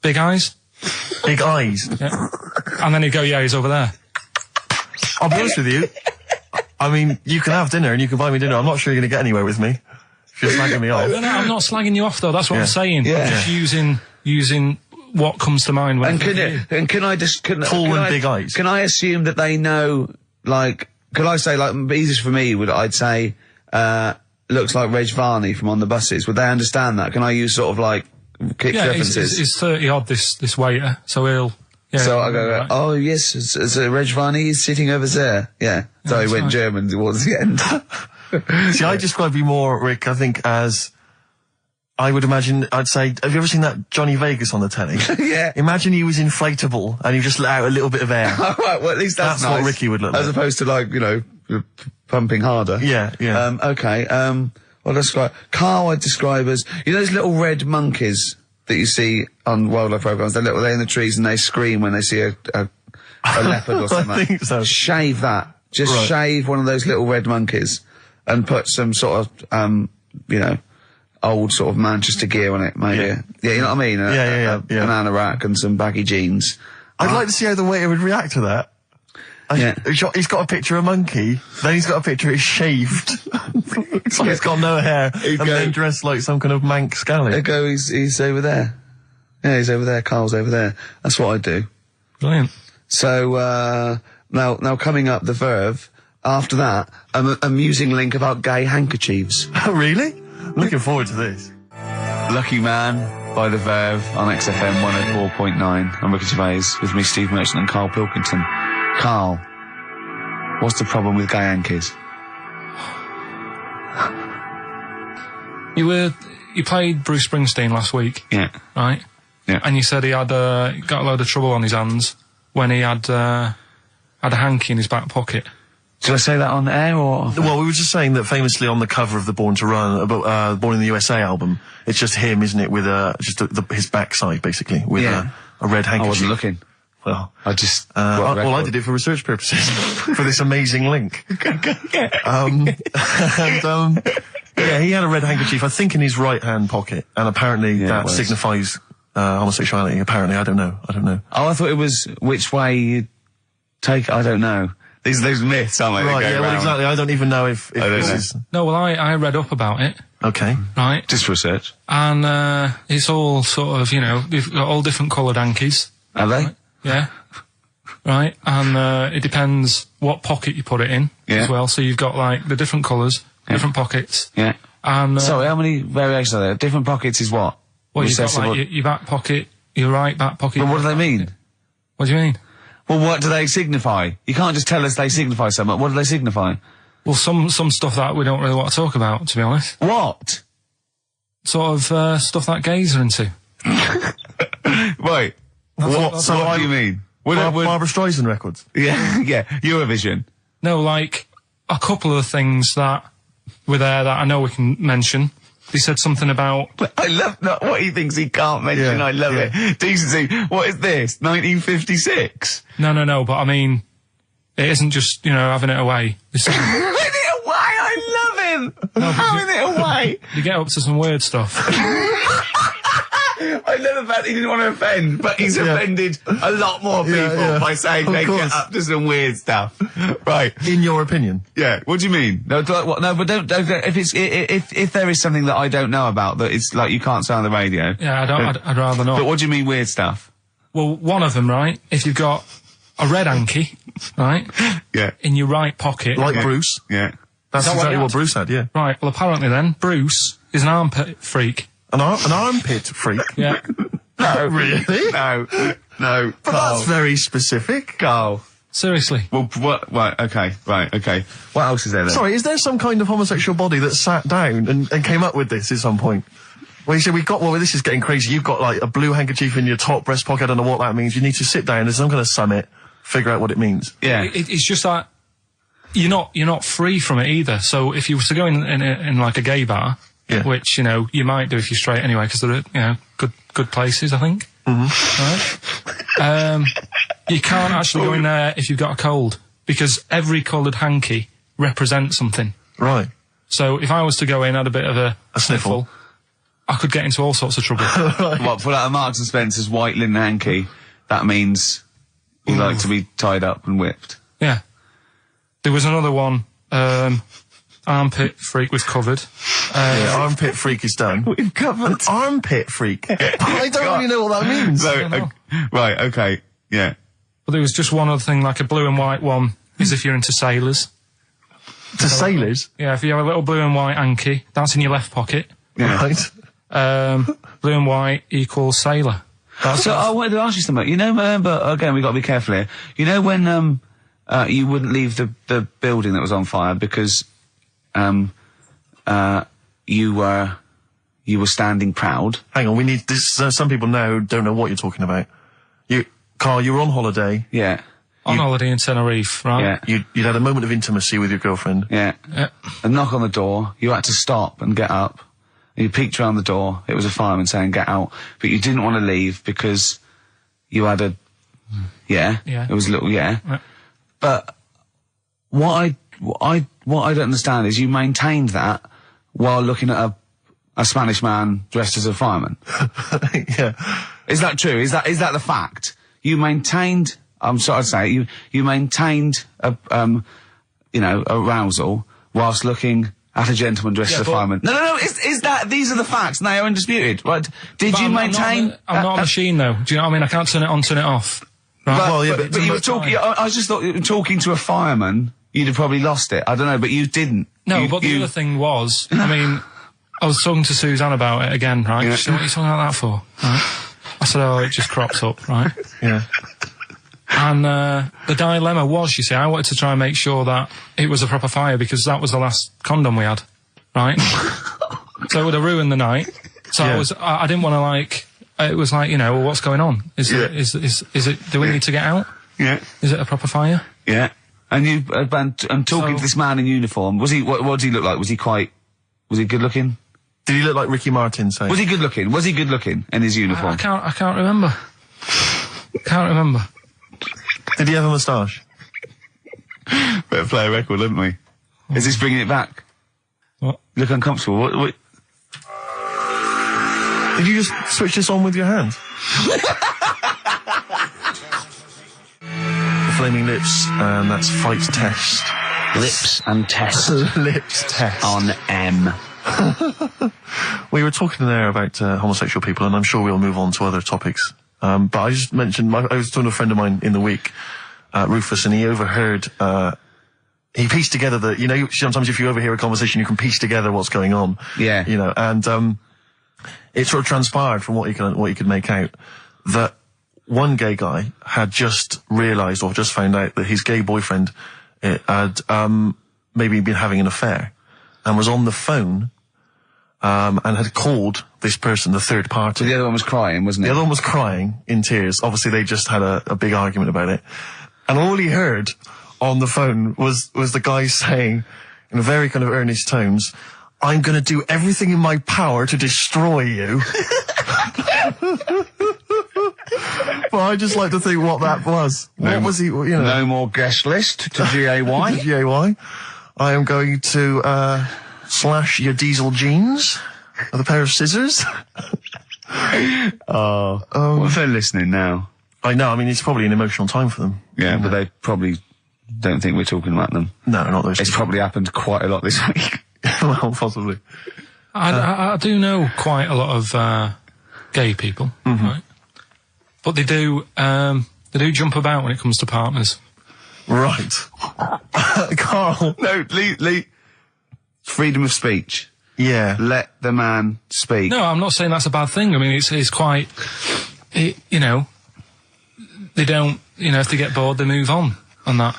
big eyes. Big eyes. Yeah. And then he'd go, yeah, he's over there. I'll be honest with you. I mean, you can have dinner and you can buy me dinner. I'm not sure you're going to get anywhere with me. If you're slagging me off. No, I'm not slagging you off, though. That's what I'm saying. Yeah. I'm just using what comes to mind when. Can I just Tall and big eyes. Can I assume that they know? Like, could I say like easiest for me? I'd say looks like Reg Varney from On the Buses. Would they understand that? Can I use sort of like kick references? He's 30 odd. This waiter, so he'll. Yeah, so I go, oh yes, it's Reg Varney is sitting over there. Yeah. So he went German towards the end. See, I describe you more, Rick, I think, as, I would imagine, I'd say, have you ever seen that Johnny Vegas on the telly? Yeah. Imagine he was inflatable and he just let out a little bit of air. All right, well at least that's nice. What Ricky would look like. As opposed to like, pumping harder. Yeah. Okay, I'll describe, Carl I'd describe as, those little red monkeys that you see on wildlife programs, they're in the trees and they scream when they see a leopard or something. I think so. Shave that. Just shave one of those little red monkeys and put some sort of, old sort of Manchester gear on it, maybe. Yeah, you know what I mean? Yeah. An anorak and some baggy jeans. I'd like to see how the waiter would react to that. He's got a picture of a monkey, then he's got a picture he's shaved. It's like he's got no hair, then dressed like some kind of Manx scally. There go, he's over there. Yeah, he's over there, Carl's over there. That's what I'd do. Brilliant. So, now coming up the Verve, after that, an amusing link about gay handkerchiefs. Oh, really? Looking forward to this. Lucky Man by the Verve on XFM 104.9. I'm Ricky Gervais, with me Steve Merchant and Karl Pilkington. Karl, what's the problem with gay hankies? You played Bruce Springsteen last week. Yeah. Right? Yeah. And you said he had got a load of trouble on his hands when he had a hanky in his back pocket. Did I say that on the air or? Well, we were just saying that famously on the cover of the Born to Run, Born in the USA album, it's just him, isn't it, with just his backside basically, with a red handkerchief. I wasn't looking. Well, I just. I did it for research purposes for this amazing link. Yeah, he had a red handkerchief, I think, in his right hand pocket, and apparently that signifies homosexuality. Apparently, I don't know. Oh, I thought it was which way you take. I don't know. These myths, aren't they? Right. Yeah. Well, exactly. I don't even know if this is. No. Well, I read up about it. Okay. Right. Just research. And it's all sort of they've got all different coloured hankies. Are they? Right? Yeah. Right. And it depends what pocket you put it in as well. So you've got like the different colours, different pockets. Yeah. And sorry, how many variations are there? Different pockets is what? Well, you've got like your back pocket, your right back pocket. But what do they mean? What do you mean? Well, what do they signify? You can't just tell us they signify so much. What do they signify? Well, some stuff that we don't really want to talk about, to be honest. What? Sort of stuff that gays are into. Wait. What do you mean? Barbara Streisand records? Yeah, Eurovision. No, like a couple of things that were there that I know we can mention. He said something about... I love what he thinks he can't mention. I love it. Decency. What is this? 1956? No, but I mean, it isn't just, having it away. Having it away? I love him! No, having it away! You get up to some weird stuff. I love the fact he didn't want to offend, but he's offended a lot more people by saying they get up to some weird stuff. Right. In your opinion? Yeah. What do you mean? No, but don't if there is something that I don't know about that it's like you can't say on the radio. Yeah, I'd rather not. But what do you mean weird stuff? Well, one of them, right? If you've got a red hanky, right? Yeah. In your right pocket. Like Bruce? Yeah. That's exactly what Bruce had, yeah. Right, well apparently then, Bruce is an armpit freak. An armpit freak? Yeah. No, really? No. But that's very specific. Carl. Seriously. Well, what? Right, okay. What else is there then? Sorry, is there some kind of homosexual body that sat down and came up with this at some point? Well, you said this is getting crazy. You've got like a blue handkerchief in your top breast pocket. I don't know what that means. You need to sit down. There's some kind of summit. Figure out what it means. Yeah. It's just that you're not free from it either. So if you were to go in like a gay bar, which, you might do if you're straight anyway, because they're, good places, I think. Mm-hmm. Right? You can't actually go in there if you've got a cold, because every coloured hanky represents something. Right. So if I was to go in, had a bit of a sniffle, I could get into all sorts of trouble. Right. What, pull out a Marks and Spencer's white linen hanky, that means you like to be tied up and whipped. Yeah. There was another one, armpit freak was covered. Armpit freak is done. We've covered. An armpit freak? I don't really know what that means. So, right, okay, yeah. But there was just one other thing, like a blue and white one, is if you're into sailors. To sailors? Yeah, if you have a little blue and white hanky, that's in your left pocket. Yeah. Right. Blue and white equals sailor. So I wanted to ask you something. You know, remember, again, we've got to be careful here. You know when you wouldn't leave the building that was on fire because you were standing proud? Hang on, we need this. Some people now don't know what you're talking about. Carl, you were on holiday. Yeah. On holiday in Tenerife, right? Yeah. You'd had a moment of intimacy with your girlfriend. Yeah. A knock on the door. You had to stop and get up. And you peeked around the door. It was a fireman saying, get out. But you didn't want to leave because you had a... Yeah. It was a little... Yeah. But what I don't understand is you maintained that while looking at a Spanish man dressed as a fireman. Yeah. Is that true? Is that the fact? You maintained... I'm sorry to say, you maintained arousal whilst looking at a gentleman dressed as a fireman. No, these are the facts, and they are undisputed, right? Did you maintain... I'm not a machine, though. Do you know what I mean? I can't turn it on, turn it off. Right? But you were talking... I just thought, talking to a fireman, you'd have probably lost it. I don't know, but you didn't. No, but the other thing was, I mean, I was talking to Suzanne about it again, right? Yeah. She said, what are you talking about that for? Right? I said, oh, it just cropped up, right? Yeah. And the dilemma was, you see, I wanted to try and make sure that it was a proper fire because that was the last condom we had, right? So it would have ruined the night. So I didn't want to it was like, well, what's going on? Is it, do we need to get out? Yeah. Is it a proper fire? Yeah. And you, I'm talking to this man in uniform. Was he, what did he look like? Was he good looking? Did he look like Ricky Martin, say? Was he good looking? Was he good looking in his uniform? I can't remember. Can't remember. Did he have a moustache? Better play a record, haven't we? Is this bringing it back? What? You look uncomfortable. What? Did you just switch this on with your hand? The Flaming Lips, and that's Fight Test. Lips and test. Lips Test. On M. We were talking there about homosexual people, and I'm sure we'll move on to other topics. But I just mentioned, I was talking to a friend of mine in the week, Rufus, and he overheard, he pieced together sometimes if you overhear a conversation, you can piece together what's going on. Yeah. And, it sort of transpired from what you could make out that one gay guy had just realised or just found out that his gay boyfriend had, maybe been having an affair and was on the phone, and had called this person, the third party. So the other one was crying, wasn't it? The other one was crying in tears. Obviously, they just had a big argument about it. And all he heard on the phone was the guy saying, in very kind of earnest tones, I'm going to do everything in my power to destroy you. But I just like to think what that was. What was he, No more guest list to GAY. To GAY. I am going to, slash your diesel jeans with a pair of scissors. What if they're listening now? I know, I mean, it's probably an emotional time for them. Yeah, but they probably don't think we're talking about them. No, not those. It's probably happened quite a lot this week. Well, possibly. I do know quite a lot of gay people, right? But they do jump about when it comes to partners. Right. Carl. No, Lee. Freedom of speech. Yeah. Let the man speak. No, I'm not saying that's a bad thing. I mean, it's quite, they don't, if they get bored, they move on that.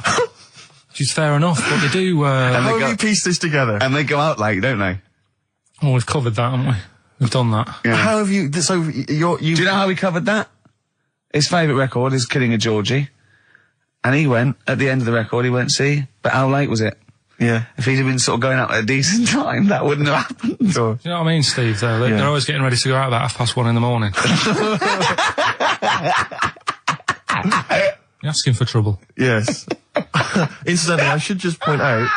Which is fair enough, but they do, How have you pieced this together? And they go out late, don't they? Well, we've covered that, haven't we? We've done that. Yeah. How have you, so Do you know how we covered that? His favourite record is Killing a Georgie. And he went, at the end of the record, see, but how late was it? Yeah. If he'd have been sort of going out at a decent time, that wouldn't have happened. Or... Do you know what I mean, Steve, though? They're always getting ready to go out about 1:30 in the morning. You're asking for trouble. Yes. Incidentally, I should just point out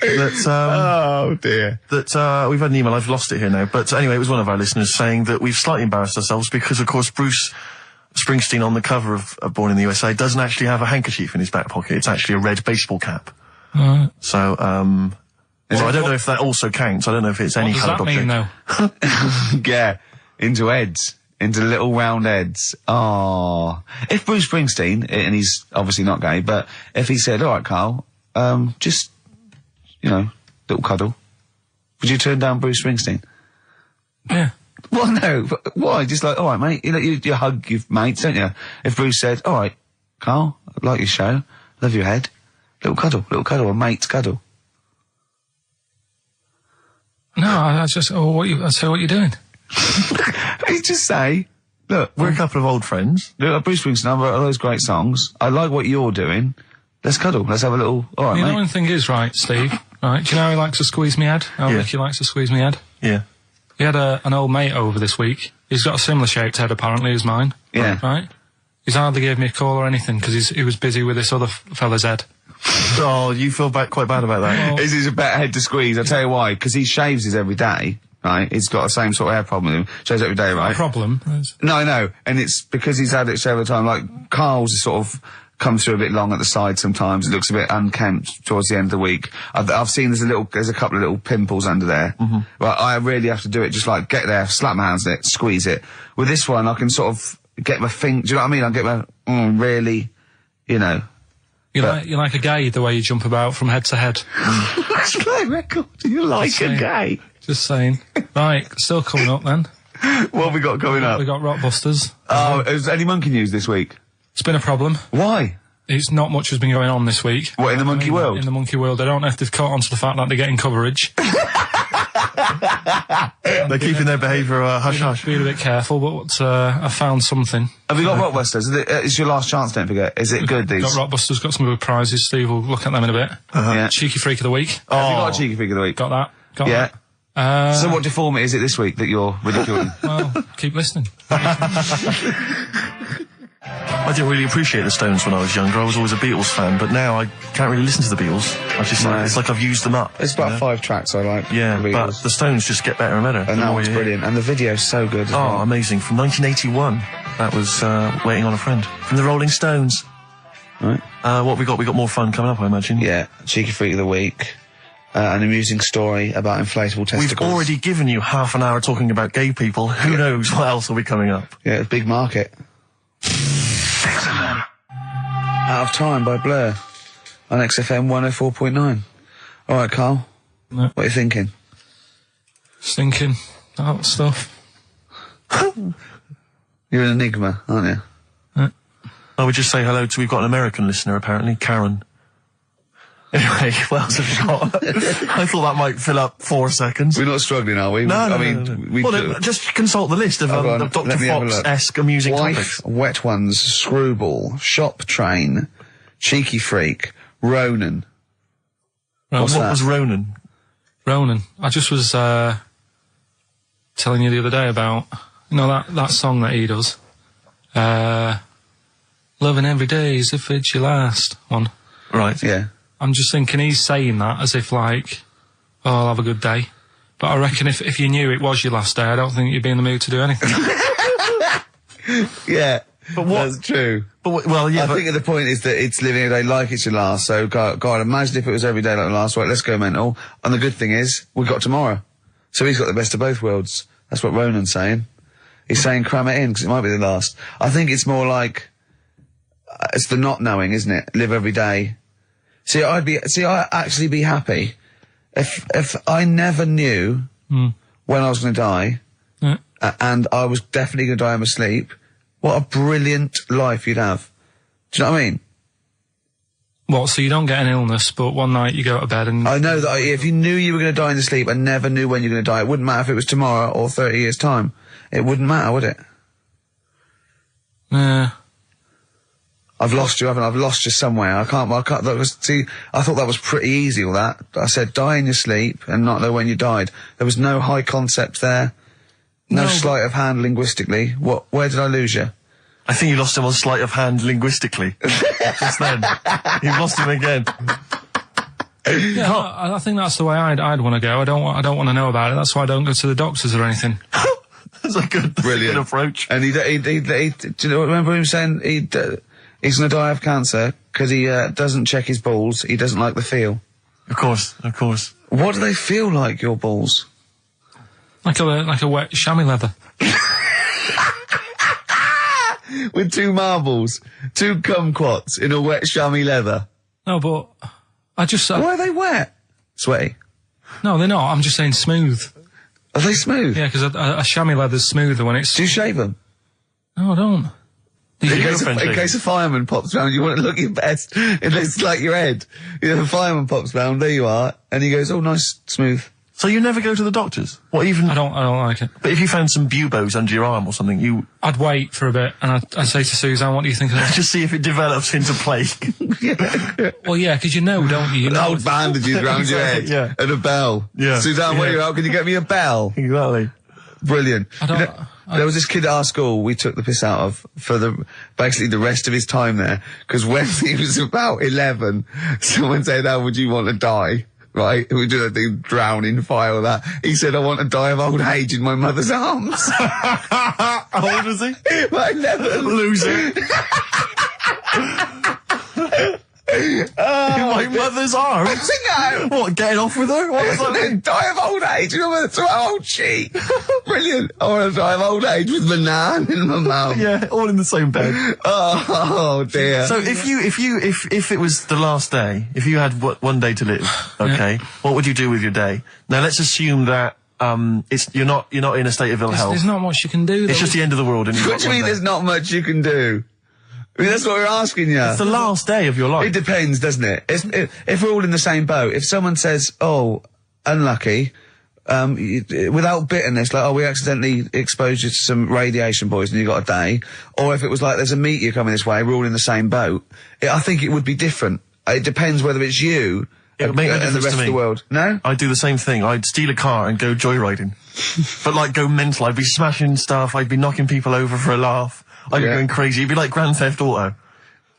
that, oh dear. That, we've had an email, I've lost it here now, but anyway, it was one of our listeners saying that we've slightly embarrassed ourselves because, of course, Bruce Springsteen on the cover of Born in the USA doesn't actually have a handkerchief in his back pocket. It's actually a red baseball cap. Right. So, So I don't know if that also counts. I don't know if it's any What does kind that of mean, object. though? Yeah, into heads. Into little round heads. Oh. If Bruce Springsteen, and he's obviously not gay, but if he said, all right, Carl, just, little cuddle, would you turn down Bruce Springsteen? Yeah. Well, no. Why? Just like, all right, mate. You hug your mates, don't you? If Bruce said, all right, Carl, I like your show, love your head, little cuddle, a mate's cuddle. No, I just, I say what you're doing. You just say, look, We're a couple of old friends. look, Bruce Springsteen, I wrote all those great songs. I like what you're doing. Let's cuddle. Let's have a little, all right, You know, mate. one thing is, right, Steve, right, do you know how he likes to squeeze me head? How Yeah. Ricky likes to squeeze me head? Yeah. He had an old mate over this week. He's got a similar shaped head, apparently, as mine. Yeah. Right? He's hardly gave me a call or anything, because he was busy with this other fella's head. Oh, you feel quite bad about that. This is a better head to squeeze. I'll tell you why. Because he shaves his every day, right? He's got the same sort of hair problem with him. Shaves every day, right? Problem. No, I know. And it's because he's had it shaved all the time. Like, Carl's is sort of comes through a bit long at the side sometimes. It looks a bit unkempt towards the end of the week. I've seen there's a couple of little pimples under there. But I really have to do it. Just like get there, slap my hands in it, squeeze it. With this one, I can sort of get my finger. Do you know what I mean? I get my, really, You're like a gay, the way you jump about from head to head. That's my record. You're like a saying. gay. Just saying. Right, still coming up then. What have we got coming up? We got Rockbusters. Oh, is any monkey news this week? It's been a problem. Why? It's not much has been going on this week. What, in the monkey world? In the monkey world. I don't know if they've caught on to the fact that they're getting coverage. They're keeping their behaviour hush-hush. Being a bit careful, but I found something. Have we got Rockbusters? It's your last chance, don't forget. Is it good, these? Got Rockbusters, got some good prizes. Steve will look at them in a bit. Yeah. Cheeky Freak of the Week. Have you got a cheeky freak of the week? Got that. Got Yeah. that. So what deformity is it this week that you're ridiculing? Well, keep listening. I didn't really appreciate the Stones when I was younger. I was always a Beatles fan, but now I can't really listen to the Beatles. It's like I've used them up. It's about 5 tracks I like. Yeah, the but Beatles. the Stones just get better and better. And that one's brilliant. And the video's so good as Oh, well. amazing. From 1981. That was Waiting on a Friend. From the Rolling Stones. Right. What we got? We got more fun coming up, I imagine. Yeah, cheeky freak of the week. An amusing story about inflatable testicles. We've already given you half an hour talking about gay people. Who knows what else will be coming up? Yeah, a big market. Out of Time by Blur on XFM 104.9. All right, Carl. No. What are you thinking? Stinking. That stuff. You're an enigma, aren't you? I would just say hello to, we've got an American listener apparently, Karen. Anyway, what else have we got? I thought that might fill up 4 seconds. We're not struggling, are we? No, I no, mean, no. we Well, just consult the list of Hold on, Dr. let me have a look. Fox-esque amusing Wife, topics. Wet Ones, Screwball, Shop Train, Cheeky Freak, Ronan. What that? was Ronan? Ronan. I just was telling you the other day about, that song that he does. Loving Every Day as if it's your last one. Right. Yeah. I'm just thinking he's saying that as if like, oh, I'll have a good day. But I reckon if you knew it was your last day, I don't think you'd be in the mood to do anything. Yeah. But what- That's true. But, well, yeah, I think the point is that it's living every day like it's your last. So, God, imagine if it was every day like the last. Right, let's go mental. And the good thing is, we've got tomorrow. So he's got the best of both worlds. That's what Ronan's saying. He's saying cram it in because it might be the last. I think it's more like, it's the not knowing, isn't it? Live every day. I'd actually be happy if I never knew when I was going to die, and I was definitely going to die in my sleep. What a brilliant life you'd have. Do you know what I mean? What, so you don't get an illness, but one night you go to bed and... I know that if you knew you were going to die in your sleep and never knew when you were going to die, it wouldn't matter if it was tomorrow or 30 years' time. It wouldn't matter, would it? Yeah. I've lost you, haven't I? I've lost you somewhere. I thought that was pretty easy, all that. I said die in your sleep and not know when you died. There was no high concept there. No sleight of hand linguistically. Where did I lose you? I think you lost him on sleight of hand linguistically. Just then. You've lost him again. Yeah, I think that's the way I'd want to go. I don't want to know about it. That's why I don't go to the doctors or anything. That's a good approach. And do you remember him saying he's going to die of cancer because he doesn't check his balls. He doesn't like the feel. Of course. What do they feel like, your balls? Like a wet chamois leather. With 2 marbles, 2 kumquats in a wet chamois leather. No, but I just... Why are they wet? Sweaty. No, they're not. I'm just saying smooth. Are they smooth? Yeah, because a chamois leather's smoother when it's... Do you shave them? No, I don't. In case a fireman pops round, you want to look your best. It looks like your head. You know, the fireman pops round, there you are, and he goes, oh, nice, smooth. So you never go to the doctors? What, even... I don't like it. But if you found some buboes under your arm or something, I'd wait for a bit, and I'd say to Suzanne, what do you think of that? Just see if it develops into plague. Well, yeah, because you know, don't you? Old bandages round your head. Yeah. And a bell. Yeah. Suzanne, where are you out? Can you get me a bell? Exactly. Brilliant. There was this kid at our school we took the piss out of for basically the rest of his time there, because when he was about 11, someone said, "How would you want to die?" Right? We do that thing, drown in fire, or that. He said, "I want to die of old age in my mother's arms." How old was he? Like 11. Loser. In my mother's arms? No. What, getting off with her? What was that? Die of old age. You know, that's how old she. Brilliant. I want to die of old age with my nan and my mum. Yeah, all in the same bed. Oh dear. So if it was the last day, if you had one day to live, okay, what would you do with your day? Now let's assume that you're not in a state of ill health. There's not much you can do. It's just the end of the world. And What do you mean there's not much you can do? I mean, that's what we're asking you. It's the last day of your life. It depends, doesn't it? If we're all in the same boat, if someone says, oh, unlucky, without bitterness, like, oh, we accidentally exposed you to some radiation poison, you got a day, or if it was like, there's a meteor coming this way, we're all in the same boat, I think it would be different. It depends whether it's you It would make no and the difference rest to of the me. world. No? I'd do the same thing. I'd steal a car and go joyriding. But like go mental. I'd be smashing stuff. I'd be knocking people over for a laugh. I'd be going crazy. It'd be like Grand Theft Auto.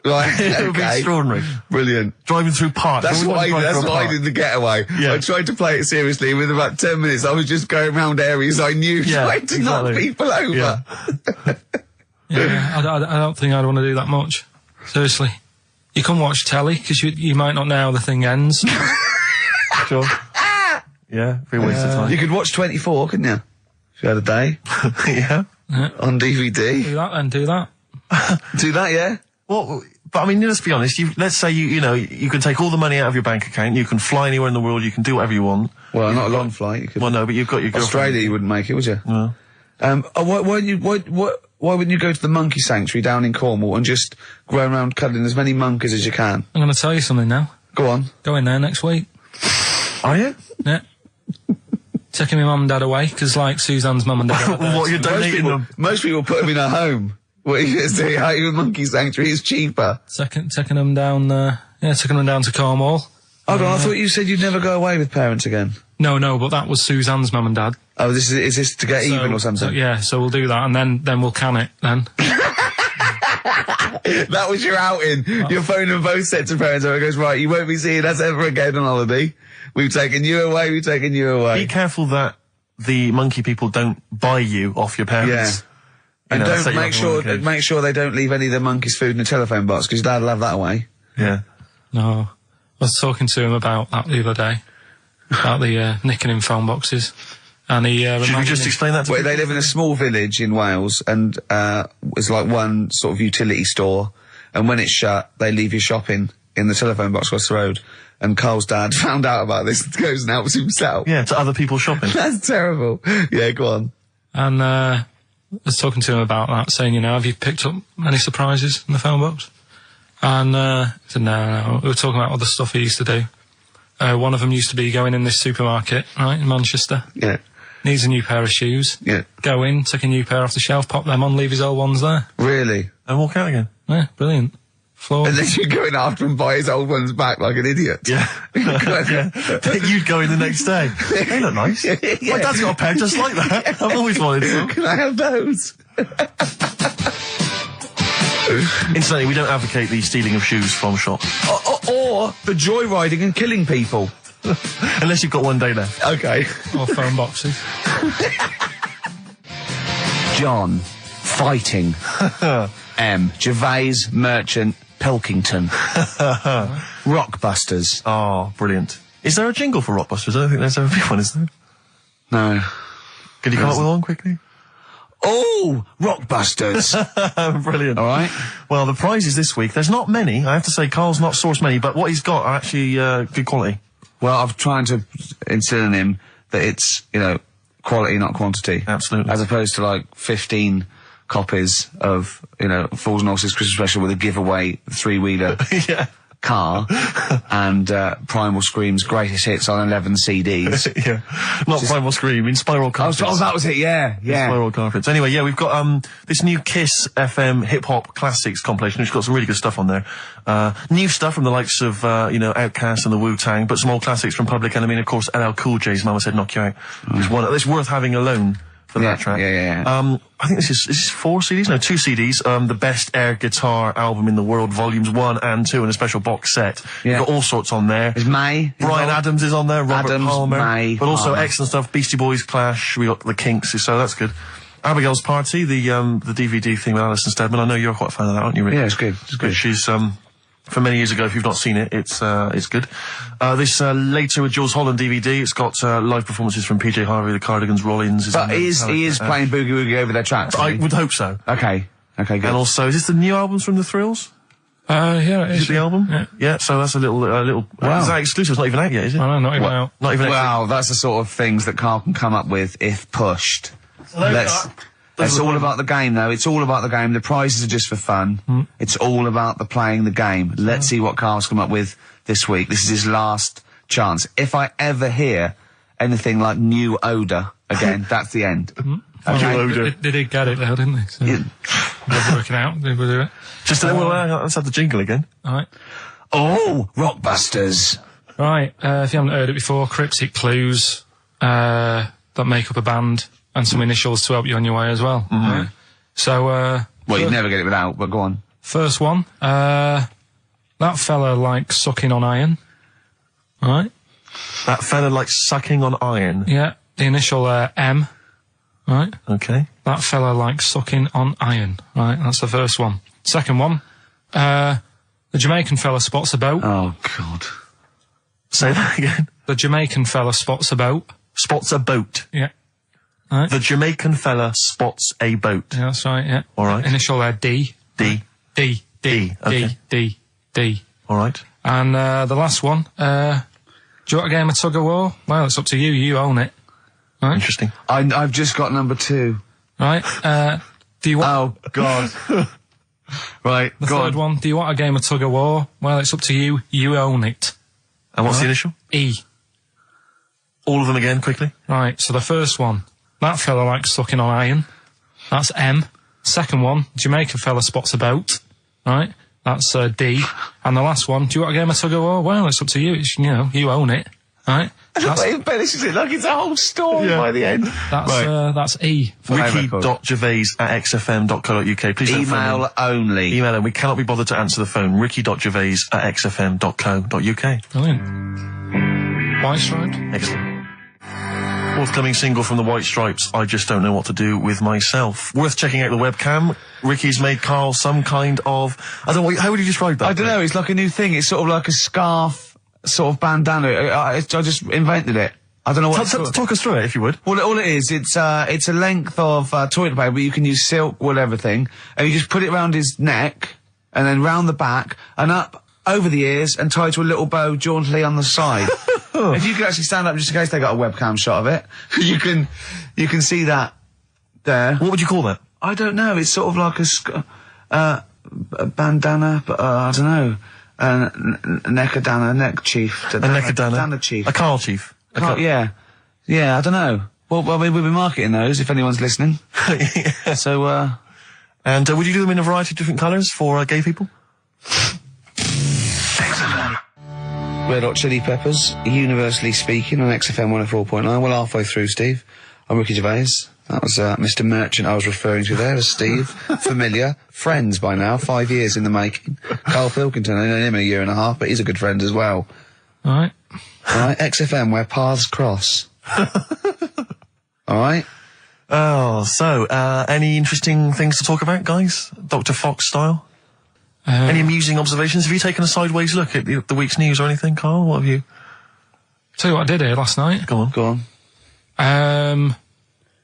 Right, It would be extraordinary. Brilliant. Driving through parks. That's what I did the getaway. Yeah. I tried to play it seriously. Within about 10 minutes, I was just going around areas I knew, trying to knock people over. Yeah, I don't think I'd want to do that much. Seriously. You can watch telly, because you might not know how the thing ends. Sure. Yeah, be a waste of time. You could watch 24, couldn't you? If you had a day. Yeah. On DVD. Do that then, do that. Do that, yeah? Well, but I mean, let's be honest. Let's say you can take all the money out of your bank account. You can fly anywhere in the world. You can do whatever you want. Well, not a long flight. You could. Well, no, but you've got your girlfriend. Australia, you wouldn't make it, would you? No. Why wouldn't you go to the monkey sanctuary down in Cornwall and just go around cuddling as many monkeys as you can? I'm going to tell you something now. Go on. Go in there next week. Are you? Yeah. Taking my mum and dad away, because like Suzanne's mum and dad are there. What, you're donating them? Most people put them in a home. What are you going to say? How your monkey sanctuary is cheaper? Taking them down, taking them down to Cornwall. Hold on, I thought you said you'd never go away with parents again. No, but that was Suzanne's mum and dad. Oh, is this to get even or something? So we'll do that, and then we'll can it, then. That was your outing. You're phoning both sets of parents over and goes, right, you won't be seeing us ever again on holiday. We've taken you away, Be careful that the monkey people don't buy you off your parents. Yeah. And don't make sure they don't leave any of the monkeys' food in the telephone box, because Dad'll have that away. Yeah. No. I was talking to him about that the other day. About the nicking in phone boxes. And he Should we just explain that to people? They live in a small village in Wales, and it's like one sort of utility store, and when it's shut, they leave your shopping in the telephone box across the road. And Carl's dad found out about this and goes and helps himself. Yeah, to other people shopping. That's terrible. Yeah, go on. And I was talking to him about that, saying, have you picked up any surprises in the phone box? And he said, no. We were talking about other stuff he used to do. One of them used to be going in this supermarket, right, in Manchester. Yeah. Needs a new pair of shoes. Yeah. Go in, take a new pair off the shelf, pop them on, leave his old ones there. Really? And walk out again. Yeah, brilliant. And then you'd go in after and buy his old ones back like an idiot. Yeah. You'd go in the next day. They look nice. My dad's got a pair just like that. I've always wanted some. Can I have those? Incidentally, we don't advocate the stealing of shoes from shops. Or the joyriding and killing people. Unless you've got one day left. Okay. Or phone boxes. John. Fighting. M. Gervais, Merchant, Pilkington. Rockbusters. Oh, brilliant. Is there a jingle for Rockbusters? I don't think there's ever been one, is there? No. Can you come up with one quickly? Oh, Rockbusters. Brilliant. All right. Well, the prizes this week, there's not many. I have to say, Carl's not sourced many, but what he's got are actually good quality. Well, I'm trying to instill in him that it's, quality, not quantity. Absolutely. As opposed to, 15 copies of, Fools and Horses Christmas Special with a giveaway three-wheeler Yeah. car and Primal Scream's greatest hits on 11 CDs. Yeah. Not Primal Scream, in Spiral Carpets. Oh, that was it, yeah. Spiral Carpets. Anyway, yeah, we've got this new Kiss FM hip-hop classics compilation, which has got some really good stuff on there. New stuff from the likes of, Outkast and the Wu-Tang, but some old classics from Public Enemy, and of course LL Cool J's Mama Said Knock You Out. It's one that's worth having alone for that track. Yeah. I think this is 4 CDs? No, 2 CDs. The Best Air Guitar Album in the World, Volumes 1 and 2, and a special box set. Yeah. You've got all sorts on there. Is May? Brian Adams is on there, Robert Adams, Palmer. May, but also Palmer. excellent stuff. Beastie Boys, Clash, we got the Kinks, so that's good. Abigail's Party, the DVD thing with Alison Steadman. I know you're quite a fan of that, aren't you, Rick? Yeah, it's good. It's good. She's, from many years ago, if you've not seen it, it's good. This, Later with Jules Holland DVD, it's got, live performances from PJ Harvey, the Cardigans, Rollins. But he is playing Boogie Woogie over their tracks. I would hope so. Okay, good. And also, is this the new albums from the Thrills? Yeah, it Is is. it the album? Yeah. Yeah, so that's a little, Wow. Is that exclusive? It's not even out yet, is it? I know, not even out. Not even out. Wow, that's the sort of things that Carl can come up with if pushed. It's all about the game, though. It's all about the game. The prizes are just for fun. It's all about the playing the game. Let's see what Carl's come up with this week. This is his last chance. If I ever hear anything like new odour again, that's the end. Okay? They did get it though, didn't they? So they're working out. They will do it. Just let's have the jingle again. All right. Oh, Rockbusters. Right, if you haven't heard it before, cryptic clues that make up a band and some initials to help you on your way as well. Right? So, Well, you'd never get it without, but go on. first one, that fella likes sucking on iron. Right? That fella likes sucking on iron. Yeah, the initial M. Right? Okay. That fella likes sucking on iron. Right, that's the first one. Second one, the Jamaican fella spots a boat. Oh, God. Say that again. The Jamaican fella spots a boat. Spots a boat. Yeah. Right. The Jamaican fella spots a boat. Yeah, that's right, yeah. All right. Initial D. D. D. Okay. D. All right. And the last one, do you want a game of tug of war? Well, it's up to you. You own it. Right? Interesting. I've just got number 2. Right. Do you want... Oh, God. Right, the go third on. one, do you want a game of tug of war? Well, it's up to you. You own it. And what's the initial? E. All of them again, quickly. Right, so the first one, that fella likes sucking on iron. That's M. Second one, Jamaican fella spots a boat. Right, that's D. And the last one, do you want a game of tug of war? Well, it's up to you. It's, you own it. Right? He embellishes it like it's a whole story by the end. That's E. Ricky.gervais@xfm.co.uk. Please don't Email phone only. in. Email him. We cannot be bothered to answer the phone. Ricky.gervais@xfm.co.uk. Brilliant. White striped. Excellent. Forthcoming single from the White Stripes, I Just Don't Know What to Do With Myself. Worth checking out the webcam. Ricky's made Carl some kind of... I don't know, how would you describe that? I don't know, it's like a new thing. It's sort of like a scarf, sort of bandana. I just invented it. I don't know what it's called. Talk us through it, if you would. Well, all it is, it's a length of toilet paper, but you can use silk, wool, everything, and you just put it round his neck, and then round the back, and up over the ears, and tie to a little bow jauntily on the side. If you could actually stand up, just in case they got a webcam shot of it, you can see that there. What would you call that? I don't know. It's sort of like a bandana, but I don't know. Neckadana, neck chief. A neckadana? Dana chief. A Carl chief. Yeah, I don't know. Well, we'll be marketing those if anyone's listening. Yeah. So, And would you do them in a variety of different colours for gay people? Red Hot Chili Peppers, universally speaking, on XFM 104.9. Well, halfway through, Steve. I'm Ricky Gervais. That was Mr. Merchant I was referring to there as Steve. Familiar. Friends by now, 5 years in the making. Karl Pilkington, I know him a year and a half, but he's a good friend as well. All right. Alright, XFM, where paths cross. Alright? Oh, so, any interesting things to talk about, guys? Dr. Fox style? Any amusing observations? Have you taken a sideways look at the week's news or anything, Carl? What have you... Tell you what I did here last night. Go on.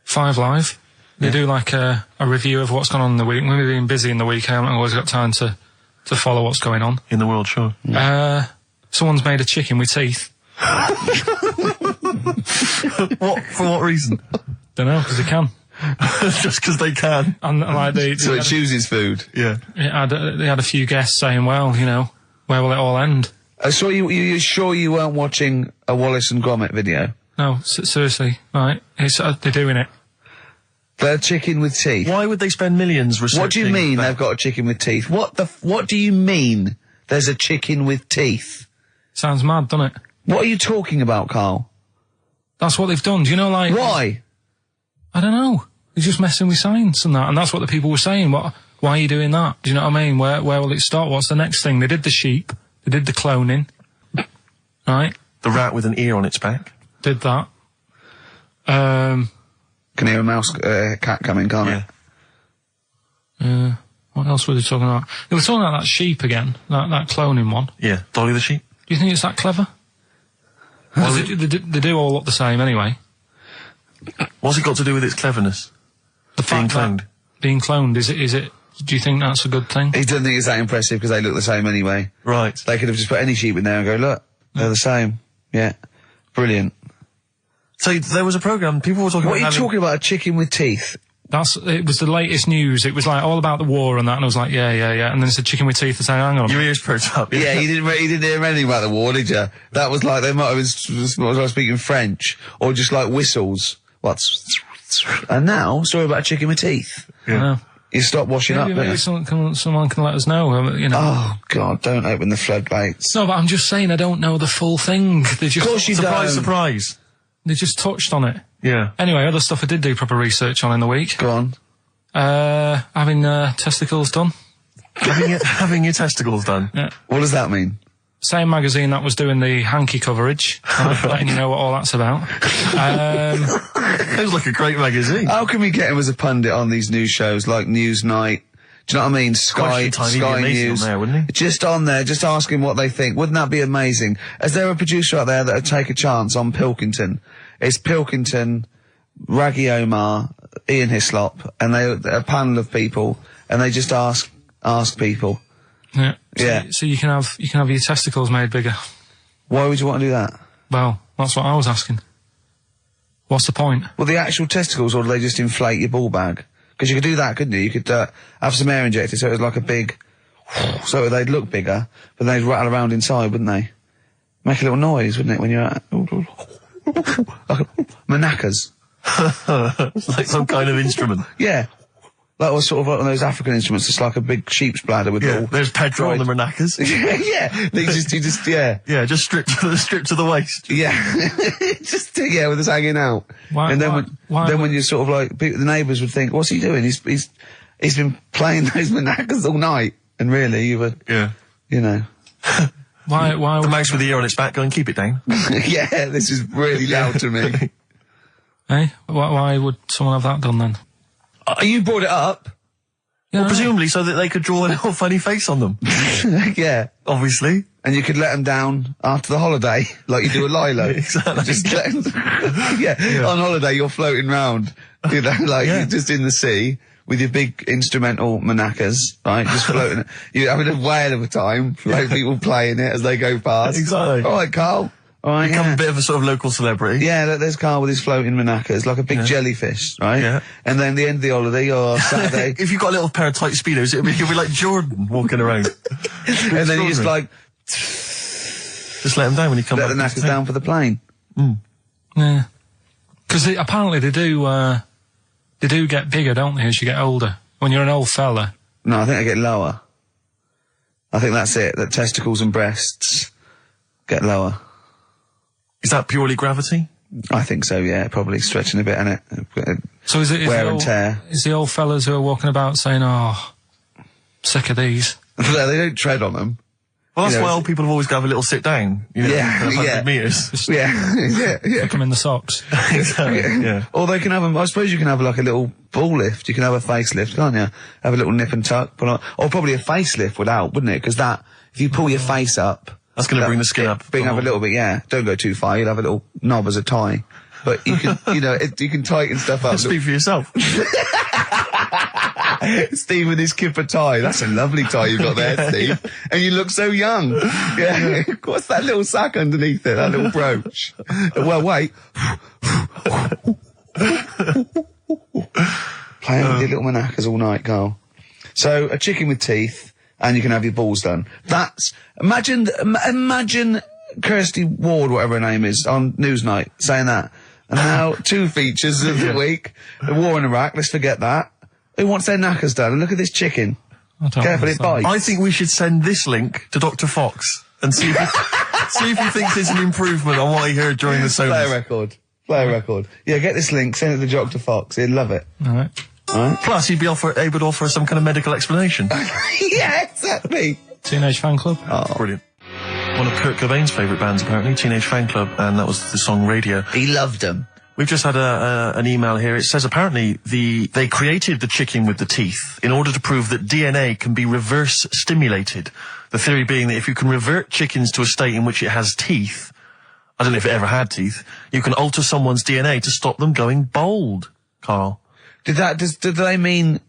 5 Live. They do like a review of what's gone on in the week. When we've been busy in the week, I haven't always got time to follow what's going on. In the world, sure. Someone's made a chicken with teeth. What? For what reason? Don't know, because they can. Just because they can. And like So it chooses food. Yeah. they had a few guests saying, well, you know, where will it all end? So you're sure you weren't watching a Wallace and Gromit video? No, seriously, right? They're doing it. They're chicken with teeth. Why would they spend millions researching? What do you mean they've got a chicken with teeth? What do you mean there's a chicken with teeth? Sounds mad, doesn't it? What are you talking about, Carl? That's what they've done. Do you know, like... Why? I don't know. They're just messing with science and that, and that's what the people were saying. Why are you doing that? Do you know what I mean? Where will it start? What's the next thing? They did the sheep. They did the cloning. Right? The rat with an ear on its back. Did that. Can hear a cat coming, can't it? What else were they talking about? They were talking about that sheep again, that cloning one. Yeah, Dolly the sheep. Do you think it's that clever? Well, they do all look the same anyway. What's it got to do with its cleverness? The fact that being cloned, is it? Do you think that's a good thing? He doesn't think it's that impressive because they look the same anyway. Right. They could have just put any sheep in there and go, look, they're the same. Yeah. Brilliant. So there was a programme, people were talking What about are you talking about, a chicken with teeth? It was the latest news. It was like all about the war and that, and I was like, yeah. And then it's a chicken with teeth and saying, hang on. Your ears perked up. Yeah, you didn't hear anything about the war, did you? That was like, they might have been speaking French, or just like whistles. And now, story about a chicken with teeth. Yeah. You stop washing up, maybe someone can let us know, you know. Oh, God, don't open the floodgates. No, but I'm just saying I don't know the full thing. They just, Of course you Surprise, don't. surprise. They just touched on it. Yeah. Anyway, other stuff I did do proper research on in the week. Go on. Having testicles done. Having your testicles done. Yeah. What does that mean? Same magazine that was doing the hanky coverage, letting you know what all that's about. Sounds like a great magazine. How can we get him as a pundit on these news shows like Newsnight? Do you know what I mean? Sky News. On there, wouldn't he? Just on there, just ask him what they think. Wouldn't that be amazing? Is there a producer out there that would take a chance on Pilkington? It's Pilkington, Raggy Omar, Ian Hislop, and a panel of people, and they just ask people. Yeah. Yeah. So you can have your testicles made bigger. Why would you want to do that? Well, that's what I was asking. What's the point? Well, the actual testicles, or do they just inflate your ball bag? Because you could do that, couldn't you? You could have some air injected so it was like a big... so they'd look bigger, but they'd rattle around inside, wouldn't they? Make a little noise, wouldn't it, when you're at... like maracas. Like some kind of instrument. Yeah. That was sort of like one of those African instruments. It's like a big sheep's bladder with all... There's Pedro on the maracas. Yeah. They just, yeah. Yeah, just stripped to the waist. Yeah. Just, yeah, with us hanging out. Why, and then when you're sort of like... the neighbours would think, what's he doing? He's been playing those maracas all night. And really, you were... Yeah. You know... Why the mouse with the ear on its back, go and keep it down. Yeah, this is really loud to me. Hey, why would someone have that done then? You brought it up. Yeah, Well, presumably so that they could draw a little funny face on them. Yeah. Obviously. And you could let them down after the holiday, like you do a Lilo. Exactly. Just let 'em yeah. On holiday, you're floating round, you know, like you're just in the sea with your big instrumental maracas, right? Just floating. You're having a whale of a time, like people playing it as they go past. Exactly. All right, Carl. All right, Become a bit of a sort of local celebrity. Yeah, look, there's Carl with his floating maracas, like a big jellyfish, right? Yeah. And then the end of the holiday, or Saturday. If you've got a little pair of tight speedos, it'll be like Jordan walking around. And then you just like... Just let them down when you come let back. the knackers down for the plane. Yeah. Because apparently they do get bigger, don't they, as you get older? When you're an old fella. No, I think they get lower. I think that's it, that testicles and breasts get lower. Is that purely gravity? I think so, yeah. Probably stretching a bit, innit? So is it wear and tear? Is the old fellas who are walking about saying, "Oh, sick of these"? They don't tread on them. Well, that's why old people have always got to have a little sit down. You know, 100 metres. Yeah. Stick them in the socks. Exactly. Yeah. Or they can have them. I suppose you can have like a little ball lift. You can have a facelift, can't you? Have a little nip and tuck. Or probably a facelift would help, wouldn't it? Because if you pull your face up. That's going to bring the skin up. Bring up a little bit, yeah. Don't go too far. You'll have a little knob as a tie. But you can, you can tighten stuff up. Speak for yourself. Steve with his kipper tie. That's a lovely tie you've got there, Steve. And you look so young. Yeah. What's that little sack underneath it? That little brooch. Well, wait. Playing with your little manacas all night, Carl. So, a chicken with teeth, and you can have your balls done. Imagine Kirsty Ward, whatever her name is, on Newsnight, saying that. And now, 2 features of the week. The war in Iraq, let's forget that. Who wants their knackers done? And look at this chicken. Careful, it bites. I think we should send this link to Dr. Fox and see if he thinks there's an improvement on what he heard during the sodas. Play a record. Yeah, get this link, send it to Dr. Fox. He'd love it. All right. Plus, he'd be able to offer some kind of medical explanation. Yeah, exactly. Teenage Fan Club. Oh, brilliant. One of Kurt Cobain's favourite bands, apparently, Teenage Fan Club, and that was the song Radio. He loved them. We've just had an email here. It says apparently they created the chicken with the teeth in order to prove that DNA can be reverse stimulated. The theory being that if you can revert chickens to a state in which it has teeth, I don't know if it ever had teeth, you can alter someone's DNA to stop them going bald, Carl. Did they mean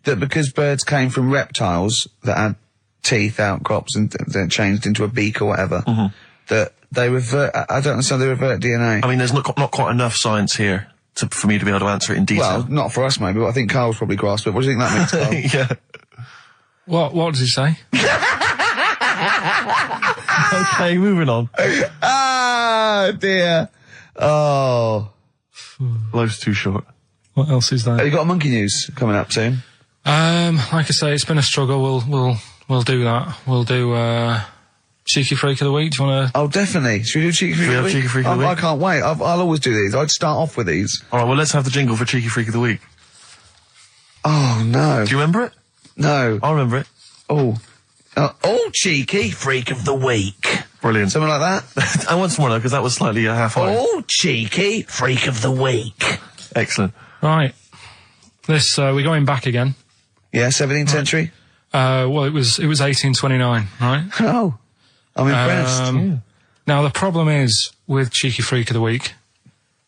that because birds came from reptiles that had teeth, outcrops, and then changed into a beak or whatever, that they revert? I don't understand. They revert DNA. I mean, there's not quite enough science here for me to be able to answer it in detail. Well, not for us maybe, but I think Carl's probably grasped it. What do you think that means, Carl? Yeah. What does he say? Okay, moving on. Ah, dear. Oh. Life's too short. What else is there? Have you got a monkey news coming up soon? Like I say, it's been a struggle. We'll do that. We'll do Cheeky Freak of the Week. Do you want to? Oh, definitely. Should we do Cheeky Freak of the Week? Cheeky Freak of the Week? I can't wait. I'll always do these. I'd start off with these. All right, well, let's have the jingle for Cheeky Freak of the Week. Oh, no. Do you remember it? No. I remember it. Oh, Cheeky Freak of the Week. Brilliant. Something like that? I want some more, though, because that was slightly half-high. Oh, Cheeky Freak of the Week. Excellent. Right. This, we're going back again. Yeah, 17th century? Well, it was 1829, right? Oh, I'm impressed. Now, the problem is with Cheeky Freak of the Week.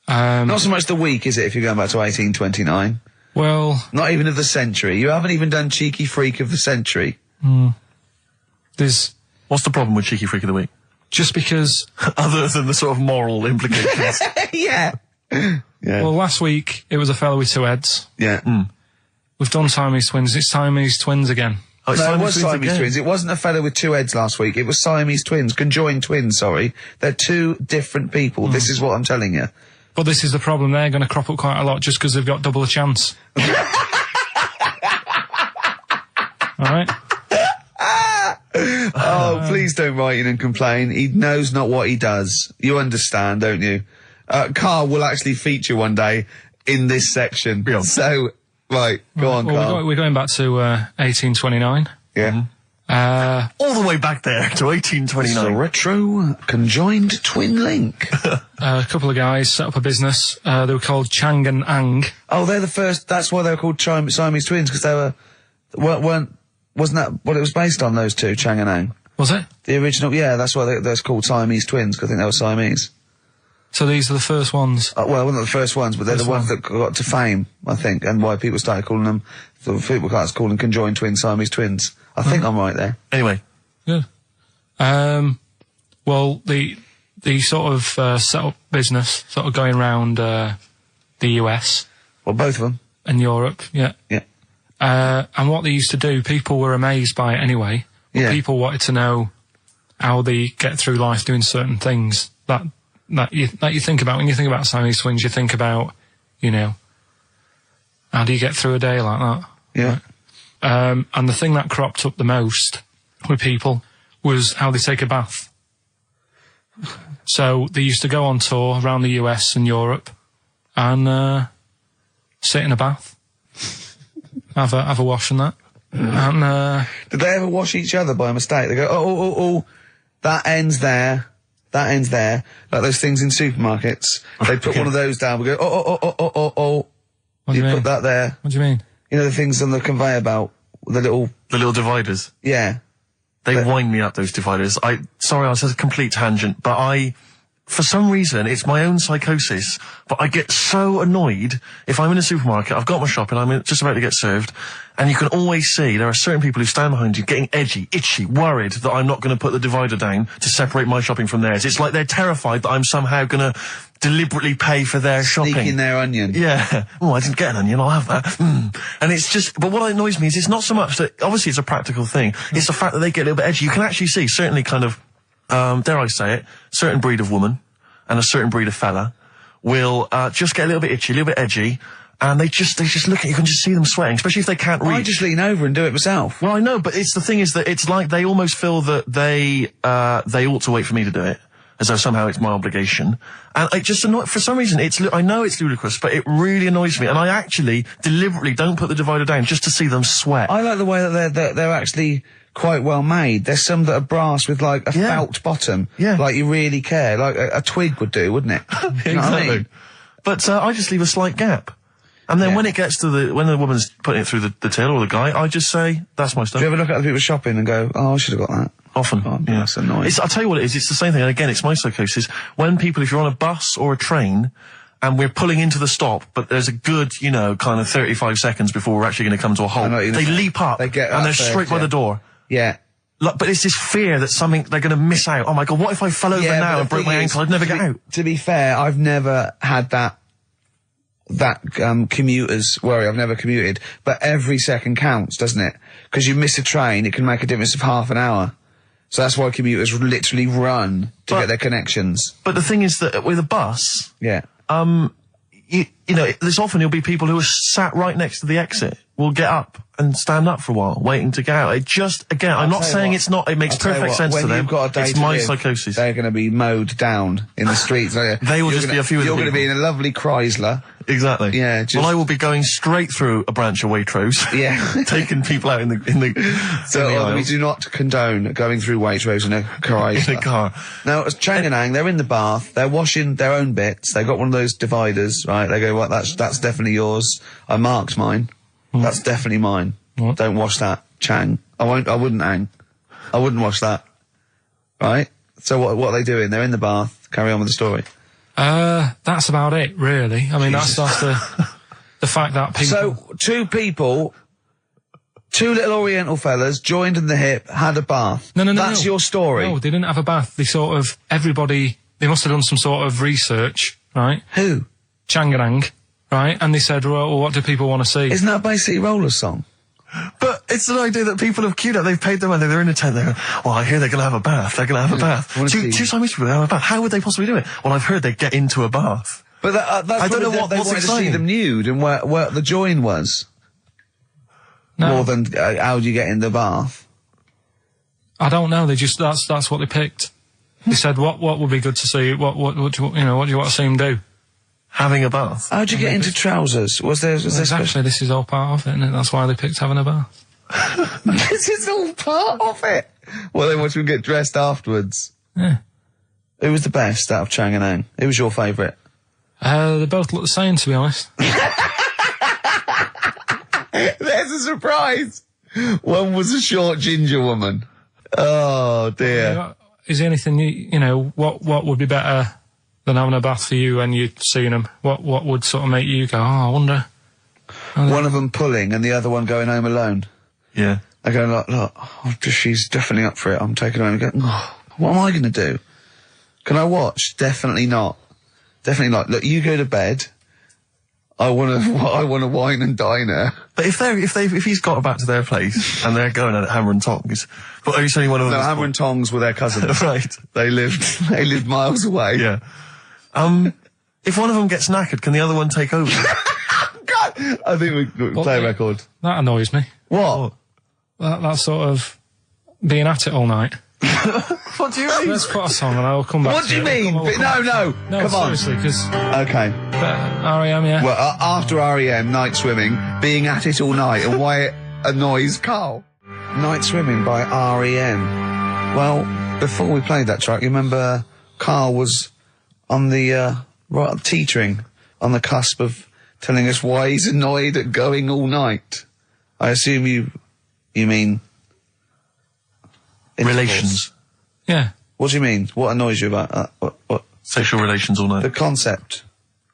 Not so much the week, is it, if you're going back to 1829? Well... Not even of the century. You haven't even done Cheeky Freak of the century. There's... What's the problem with Cheeky Freak of the Week? Just because... Other than the sort of moral implications. Yeah. Well, last week, it was a fellow with 2 heads. Yeah. We've done Siamese twins. It's Siamese twins again. Oh, No, it was Siamese again. twins. It wasn't a fellow with 2 heads last week. It was Siamese twins. Conjoined twins, sorry. They're 2 different people. This is what I'm telling you. But this is the problem. They're going to crop up quite a lot just because they've got double a chance. All right? Oh, please don't write in and complain. He knows not what he does. You understand, don't you? Carl will actually feature one day in this section. Yeah. So, right, go on, Carl. We're going back to 1829. Yeah. All the way back there to It's a 1829. retro conjoined twin link. A couple of guys set up a business. They were called Chang and Ang. Oh, they're the first. That's why they were called Siamese twins, because they wasn't that what it was based on, those 2, Chang and Ang? Was it? The original, yeah, that's why they're called Siamese twins, because I think they were Siamese. So these are the first ones. Well, not the first ones, but they're the ones that got to fame, I think, and why people started calling them, people started calling conjoined twins Siamese twins. I think I'm right there. Anyway. Good. Well, the sort of set up business, sort of going around the US. Well, both of them. And Europe, yeah. Yeah. And what they used to do, people were amazed by it anyway. But people wanted to know how they get through life doing certain things that you think about. When you think about Siamese twins, you think about, how do you get through a day like that? Yeah. And the thing that cropped up the most with people was how they take a bath. So they used to go on tour around the US and Europe and sit in a bath, have a wash and that. And did they ever wash each other by mistake? They go, oh, that ends there. That ends there. Like those things in supermarkets. They put one of those down. We go, oh. What do you mean? Put that there. What do you mean? You know the things on the conveyor belt, the little The little dividers. Yeah. They wind me up, those dividers. Sorry, I was a complete tangent, but for some reason, it's my own psychosis, but I get so annoyed if I'm in a supermarket, I've got my shopping, I'm just about to get served, and you can always see there are certain people who stand behind you getting edgy, itchy, worried that I'm not going to put the divider down to seperate my shopping from theirs. It's like they're terrified that I'm somehow going to deliberately pay for their shopping. Sneaking their onion. Yeah. Oh, I didn't get an onion, I'll have that. And it's just, but what annoys me is it's not so much that, obviously it's a practical thing, it's the fact that they get a little bit edgy. You can actually see, certainly kind of, dare I say it, certain breed of woman and a certain breed of fella will just get a little bit itchy, a little bit edgy, and they just look at you, can just see them sweating, especially if they can't reach. I just lean over and do it myself. Well, I know, but the thing is that it's like they almost feel that they ought to wait for me to do it, as though somehow it's my obligation. And it just for some reason, I know it's ludicrous, but it really annoys me, and I actually deliberately don't put the divider down just to see them sweat. I like the way that they're actually quite well made. There's some that are brass with like a felt bottom. Yeah. Like you really care. Like a twig would do, wouldn't it? You know what I mean? But I just leave a slight gap. And then when it gets to when the woman's putting it through the till or the guy, I just say, that's my stuff. Do you ever look at other people shopping and go, oh, I should have got that? Often. Oh, yeah. That's annoying. I'll tell you what it is, it's the same thing, and again, it's my psychosis. When people, if you're on a bus or a train, and we're pulling into the stop, but there's a good, kind of 35 seconds before we're actually going to come to a halt, they leap up, and they're straight by the door. Yeah. But it's this fear that they're going to miss out. Oh my God, what if I fell over now and broke my ankle? I'd never get out. To be fair, I've never had that commuter's worry. I've never commuted, but every second counts, doesn't it? Because you miss a train, it can make a difference of half an hour. So that's why commuters literally run to get their connections. But the thing is that with a bus, there's often there'll be people who are sat right next to the exit will get up and stand up for a while, waiting to get out. It just, again, I'm not saying it's not, it makes perfect sense to them. It's my psychosis. They're going to be mowed down in the streets. They will just be a few of the You're going to be in a lovely Chrysler. Exactly. Yeah. Well, I will be going straight through a branch of Waitrose. Yeah. Taking people out in the we do not condone going through Waitrose in a Chrysler. In a car. Now, as Changanang, they're in the bath, they're washing their own bits, they've got one of those dividers, right? They go, well, that's definitely yours. I marked mine. That's definitely mine. What? Don't wash that, Chang. I wouldn't hang. I wouldn't wash that. Right? So what are they doing? They're in the bath. Carry on with the story. That's about it, really. I mean, that's the fact that people... So, two little Oriental fellas joined in the hip, had a bath. No. That's your story. No, they didn't have a bath. They they must have done some sort of research, right? Who? Changanang, right? And they said, well, what do people want to see? Isn't that basically Roller's song? But it's an idea that people have queued up. They've paid their money. They're in a tent. They're, well, I hear they're going to have a bath. They're going to have a bath. Two Siamese people have a bath. How would they possibly do it? Well, I've heard they get into a bath. But that's I don't know they what's wanted exciting. to see them nude and where the join was. No. More than how do you get in the bath? I don't know. They just that's what they picked. They said, what would be good to see? What do you want to see them do? Having a bath. How'd you get into trousers? Was there Exactly, this is all part of it, isn't it? That's why they picked having a bath. This is all part of it. Well, they want you to get dressed afterwards. Yeah. Who was the best out of Changanang? Who was your favourite? They both look the same, to be honest. There's a surprise. One was a short ginger woman. Oh dear. Is there anything what would be better than having a bath for you when you're seeing them? What would sort of make you go, I wonder? One of them pulling and the other one going home alone. Yeah. I go, look, she's definitely up for it. I'm taking her home and go, what am I going to do? Can I watch? Definitely not. Definitely not. Look, you go to bed. I want to wine and dine her. But if he's got back to their place and they're going at Hammer and Tongs, but are you saying one of them? No, Hammer and Tongs were their cousins. Right. They lived miles away. Yeah. If one of them gets knackered, can the other one take over? God, I think we play a record. That annoys me. What? That sort of being at it all night. What do you mean? Let's put a song and I'll come back. What do you mean? No, come on. Seriously, because Okay. R.E.M. yeah. Well, after REM, Night Swimming, being at it all night, and why it annoys Carl. Night Swimming by REM. Well, before we played that track, you remember Carl was on the teetering on the cusp of telling us why he's annoyed at going all night. I assume you mean Relations. Yeah. What do you mean? What annoys you about that? What? Sexual relations all night. The concept?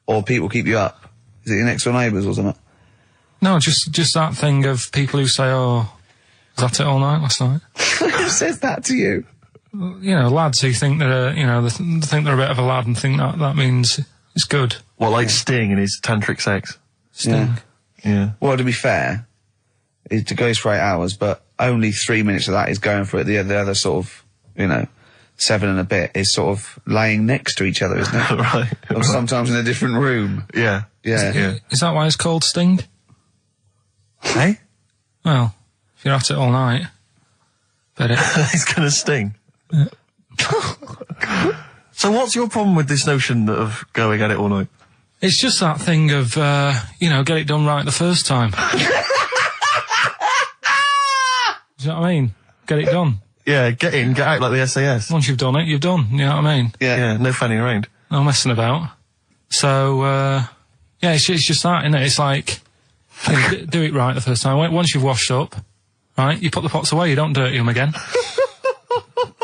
Or people keep you up? Is it your next door neighbours or something? No, just that thing of people who say, "Oh, was that it all night last night?" Who says that to you? You know, lads who think they're, they think they're a bit of a lad and think that means it's good. What, like Sting and his tantric sex? Sting. Yeah. Well, to be fair, it goes for 8 hours, but only 3 minutes of that is going for it. The other sort of, 7 and a bit is sort of laying next to each other, isn't it? Right. Or sometimes in a different room. Yeah. Yeah. Is that why it's called Sting? Hey? Well, if you're at it all night, bet it. It's gonna sting. So what's your problem with this notion of going at it all night? It's just that thing of, get it done right the first time. Do you know what I mean? Get it done. Yeah, get in, get out like the SAS. Once you've done it, you've done. You know what I mean? Yeah, no fanning around. No messing about. So, it's just that, innit? It's like, do it right the first time. Once you've washed up, right, you put the pots away, you don't dirty them again.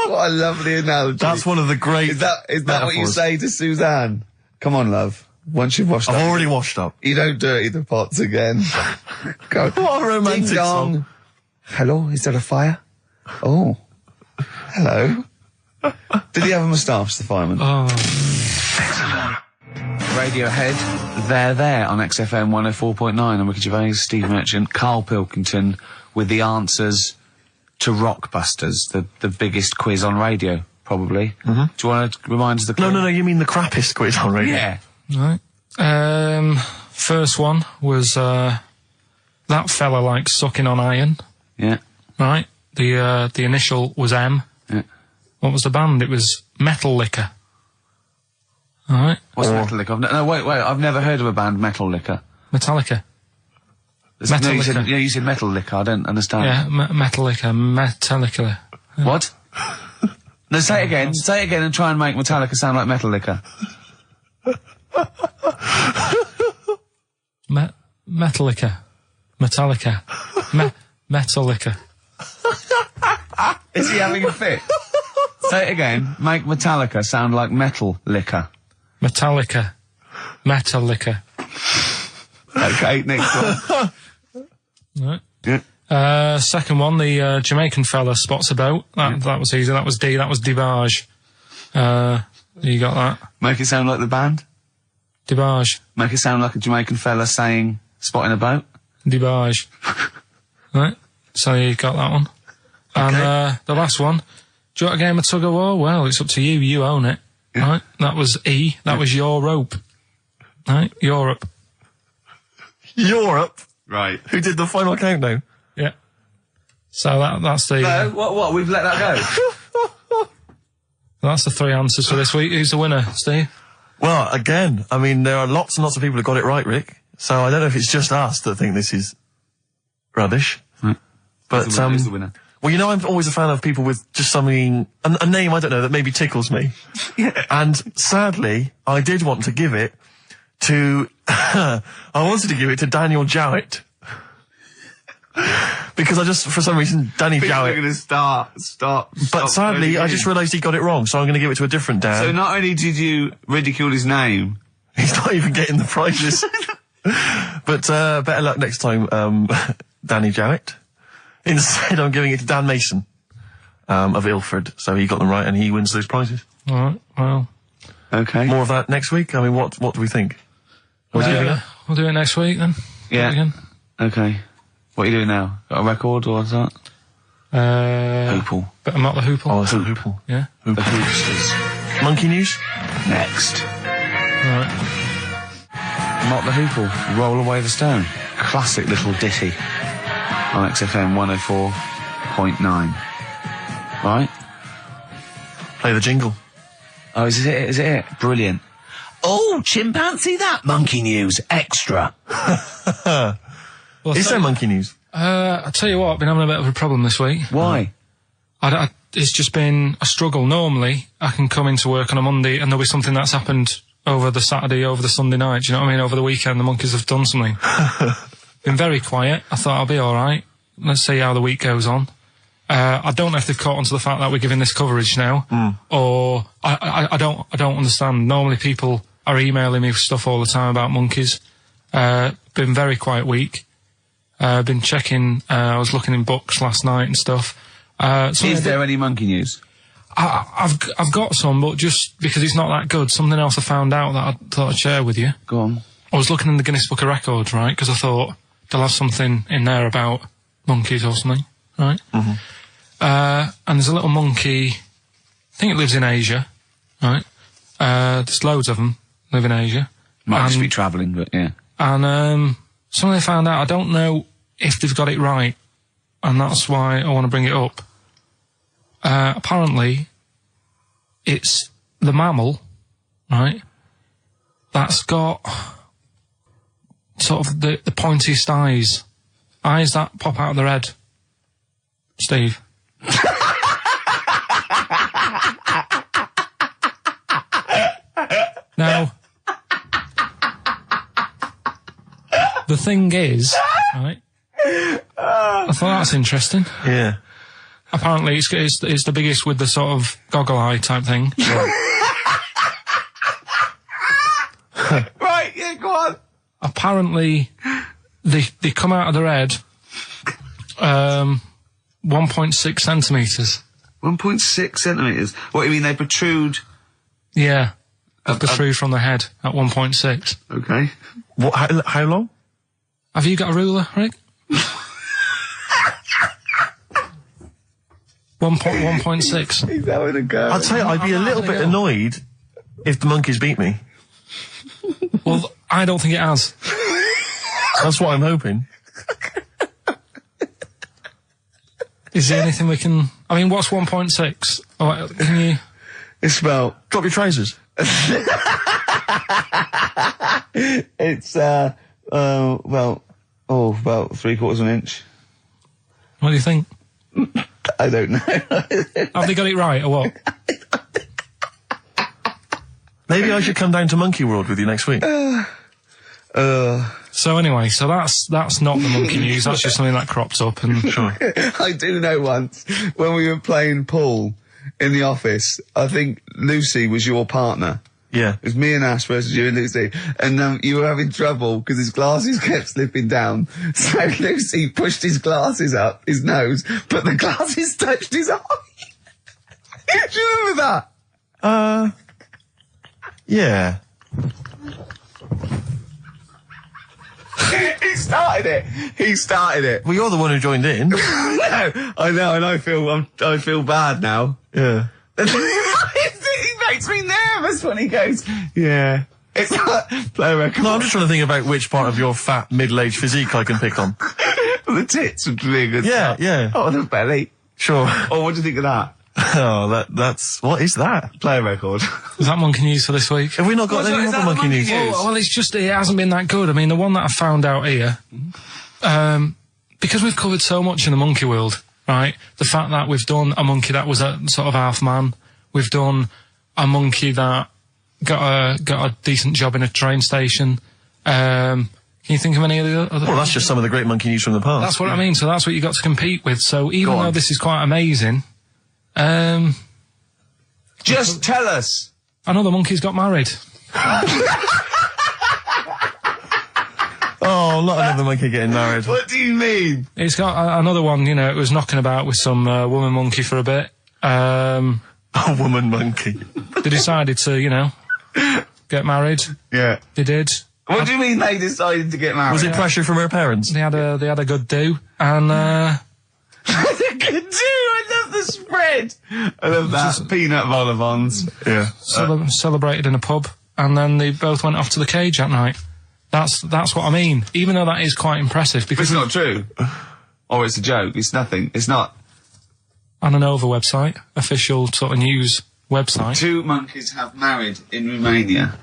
What a lovely analogy. That's one of the great Is that what you metaphors. say to Suzanne? Come on, love. Once you've washed up. I've already washed up. You don't dirty the pots again. Go. What a romantic Ding dong. song. Hello, is there a fire? Oh. Hello. Did he have a moustache, the fireman? Oh. Radiohead, they're there on XFM 104.9. I'm Ricky Gervais, Steve Merchant, Karl Pilkington with the answers to Rockbusters, the biggest quiz on radio, probably. Mm-hmm. Do you want to remind us the quiz? No, you mean the crappiest quiz on radio? Yeah. Right. First one was, that fella likes sucking on iron. Yeah. Right. The initial was M. Yeah. What was the band? It was Metal Liquor. Alright. What's Metal Liquor? Wait, I've never heard of a band, Metal Liquor. Metallica. Metal you Liquor. said, you said Metal Liquor, I don't understand. Yeah, Metal Liquor. Metallica. What? No, say it again and try and make Metallica sound like Metal Liquor. Metallica. Metallica. Metallica. Is he having a fit? Say it again. Make Metallica sound like Metal Liquor. Metallica. Metallica. Okay, next one. Right. Yeah. Second one, the Jamaican fella spots a boat. That was easy. That was D. That was Debage. You got that? Make it sound like the band. Debage. Make it sound like a Jamaican fella saying, spotting a boat. Debage. Right. So you got that one. And the last one. Do you want a game of tug of war? Well, it's up to you. You own it. Yeah. Right. That was E. That was your rope. Right. Europe. Europe? Right. Who did the final countdown? Yeah. So that's the... No, what? We've let that go? That's the 3 answers for this week. Who's the winner, Steve? Well, again, I mean, there are lots and lots of people who got it right, Rick. So I don't know if it's just us that think this is rubbish. Right. But, who's the winner? Well, I'm always a fan of people with just something, a name, I don't know, that maybe tickles me. Yeah. And sadly, I did want to give it to, I wanted to give it to Daniel Jowett. Because I just, for some reason, Danny People Jowett. are going to stop. But sadly, I just realised he got it wrong, so I'm going to give it to a different Dan. So not only did you ridicule his name, He's not even getting the prizes. But better luck next time, Danny Jowett. Instead, I'm giving it to Dan Mason of Ilford. So he got them right, and he wins those prizes. All right. Well. okay. More of that next week. I mean, what do we think? We'll do it next week then. Yeah. Again. Okay. What are you doing now? Got a record or what's that? Hoople. But I'm not the Hoople. Oh, it's a Hoople. Yeah. The Hoopsters. Monkey News? Next. Right. Not the Hoople. Roll Away the Stone. Classic little ditty on XFM 104.9. Right? Play the jingle. Oh, is it? Is it? Brilliant. Oh, chimpanzee that Monkey News extra. Well, Is there Monkey News? I'll tell you what, I've been having a bit of a problem this week. Why? It's just been a struggle. Normally, I can come into work on a Monday and there'll be something that's happened over the Saturday, over the Sunday night. Do you know what I mean? Over the weekend, the monkeys have done something. Been very quiet. I thought I'll be alright. Let's see how the week goes on. I don't know if they've caught on to the fact that we're giving this coverage now, or I don't understand. Normally people are emailing me stuff all the time about monkeys. Been very quiet week. Been checking. I was looking in books last night and stuff. Is there any monkey news? I've got some, but just because it's not that good, something else I found out that I thought I'd share with you. Go on. I was looking in the Guinness Book of Records, right, because I thought they'll have something in there about monkeys or something, right? And there's a little monkey, I think it lives in Asia, right? There's loads of them live in Asia. Might just be travelling, but yeah. And something they found out, I don't know if they've got it right, and that's why I want to bring it up. Apparently, it's the mammal, right, that's got sort of the pointiest eyes that pop out of their head. Steve. Now, the thing is, right, I thought that's interesting. Yeah. Apparently, it's the biggest with the sort of goggle eye type thing. Right, yeah, go on. Apparently, they come out of their head 1.6 centimetres. 1.6 centimetres? What, you mean they protrude? Yeah, they protrude from the head at 1.6. Okay. What? How long? Have you got a ruler, Rick? 1.6. He's having a go. I'd say I'd be a little bit annoyed if the monkeys beat me. Well, I don't think it has. That's what I'm hoping. Is there anything we can... I mean, what's 1.6? Oh, can you... It's about... Drop your trousers. It's, about 3/4 of an inch. What do you think? I don't know. Have they got it right, or what? Maybe I should come down to Monkey World with you next week. So anyway, so that's not the monkey news, that's just something that cropped up and... Sure. I do know once, when we were playing pool in the office, I think Lucy was your partner. Yeah. It was me and Ash versus you and Lucy. And you were having trouble because his glasses kept slipping down. So Lucy pushed his glasses up his nose, but the glasses touched his eye. Do you remember that? Yeah. He started it. Well, you're the one who joined in. No, I know, and I feel bad now. Yeah. He makes me nervous when he goes, yeah. It's like, play a record. No, I'm just trying to think about which part of your fat, middle-aged physique I can pick on. The tits would be good. Yeah, stuff. yeah. Oh, the belly. Sure. Oh, what do you think of that? Oh, that's... What is that? Play a record. Is that monkey news for this week? Have we not got any other monkey news? Well, it's just, it hasn't been that good. I mean, the one that I found out here, because we've covered so much in the monkey world, right? The fact that we've done a monkey that was a sort of half man, we've done a monkey that got a decent job in a train station. Can you think of any of the other? Well, that's just some of the great monkey news from the past. That's what I mean. So that's what you got to compete with. So even though this is quite amazing, just tell us. Another monkey's got married. Oh, not another monkey getting married. What do you mean? It's got another one, you know, it was knocking about with some woman monkey for a bit. A woman monkey. They decided to, you know, get married. Yeah. They did. What do you mean they decided to get married? Was it pressure from her parents? They had a good do, and Good do. I love the spread. I love that. Peanut vol-au-vents. Yeah. Celebrated in a pub, and then they both went off to the cage that night. That's what I mean. Even though that is quite impressive, because It's not true. Or it's a joke. It's nothing. It's not. on an Nova website, official sort of news website. 2 monkeys have married in Romania.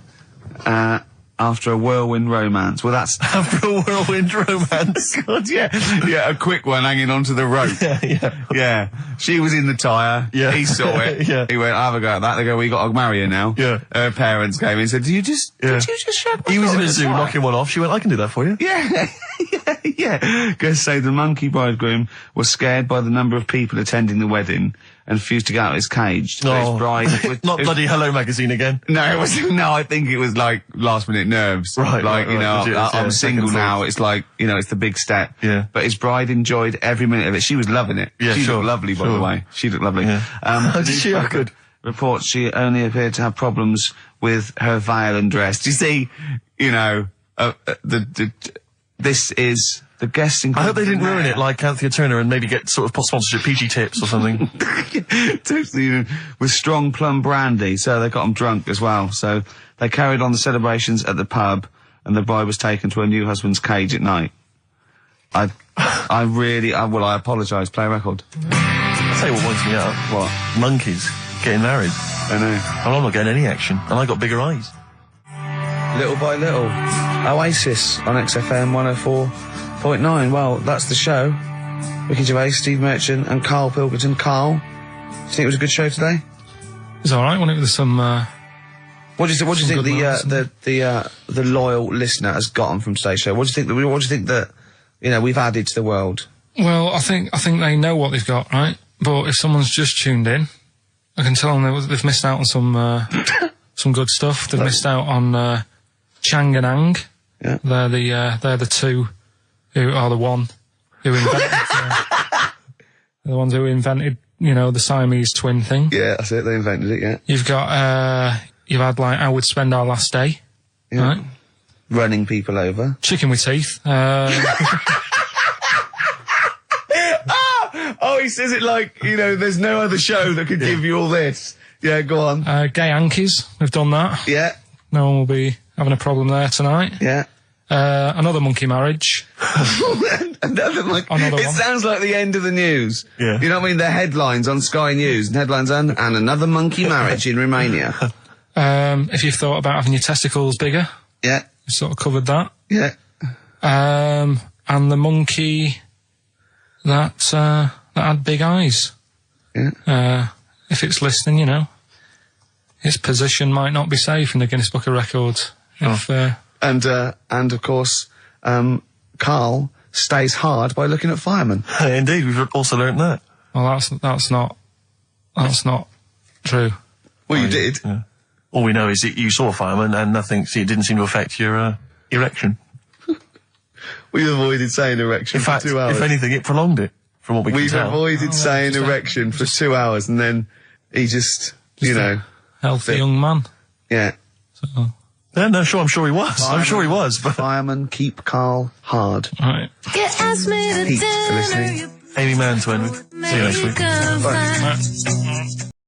after a whirlwind romance. Well, that's... After a whirlwind romance. God, yeah, a quick one hanging onto the rope. Yeah. She was in the tyre. Yeah. He saw it. Yeah. He went, have a go at that. They go, we got to marry her now. Yeah. Her parents came in and said, did you just shag my He was in daughter a zoo twice?" knocking one off. She went, I can do that for you. Yeah. Guests say the monkey bridegroom was scared by the number of people attending the wedding and refused to get out of his cage. So his bride... Not bloody Hello Magazine again. No, it wasn't. No, I think it was like last minute nerves. Right, Like, right, you know, legit, I'm yeah, single second now. thoughts. It's like, you know, it's the big step. Yeah. But his bride enjoyed every minute of it. She was loving it. Yeah, she sure, looked lovely, by sure. the way. She looked lovely. Yeah. Did she? Oh, good. Reports she only appeared to have problems with her veil and dress. Do you see, you know, this is... The guests I hope they didn't ruin it like Anthea Turner and maybe get sort of sponsorship PG tips or something. Totally, with strong plum brandy, so they got them drunk as well. So they carried on the celebrations at the pub, and the bride was taken to her new husband's cage at night. I apologise, play a record. I'll tell you what winds me out. What? Monkeys getting married. I know. And I'm not getting any action. And I got bigger eyes. Little by little. Oasis on XFM 104.9. Well, that's the show. Ricky Gervais, Steve Merchant and Karl Pilkington. Karl, do you think it was a good show today? It's alright, wasn't it? With some, What do you think good the loyal listener has gotten from today's show? What do you think that, you know, we've added to the world? well, I think they know what they've got, right? But if someone's just tuned in, I can tell them they've missed out on some good stuff. They've missed out on, Chang and Ang. Yeah. They're the two who are the one who invented, the ones who invented, you know, the Siamese twin thing. Yeah, that's it. They invented it. Yeah. You've got, you've had like How We'd Spend Our Last Day. Yeah. Right? Running people over. Chicken with teeth. Oh, he says it like, you know, there's no other show that could give you all this. Yeah, go on. Gay Yankees. We've done that. Yeah, No one will be having a problem there tonight. yeah. Another monkey marriage. Another Another it one. sounds like the end of the news. Yeah. You know what I mean? The headlines on Sky News and headlines and another monkey marriage in Romania. If you've thought about having your testicles bigger, Yeah, you've sort of covered that. yeah. And the monkey that had big eyes. Yeah. If it's listening, you know, its position might not be safe in the Guinness Book of Records. If, And of course, Karl stays hard by looking at firemen. Indeed, we've also learnt that. well, that's not true. Well, you did. Yeah. All we know is that you saw a fireman and nothing, see, it didn't seem to affect your erection. We avoided saying erection In fact, for 2 hours. if anything, it prolonged it, from what we can We've tell. avoided saying erection for 2 hours, and then he just you know, Healthy young man. yeah. So, Yeah, no, sure, I'm sure he was. I'm sure he was, but... Firemen keep Karl hard. right. You asked me to Pete for dinner, listening. you Amy Mann to end with. See you next week. come Bye. find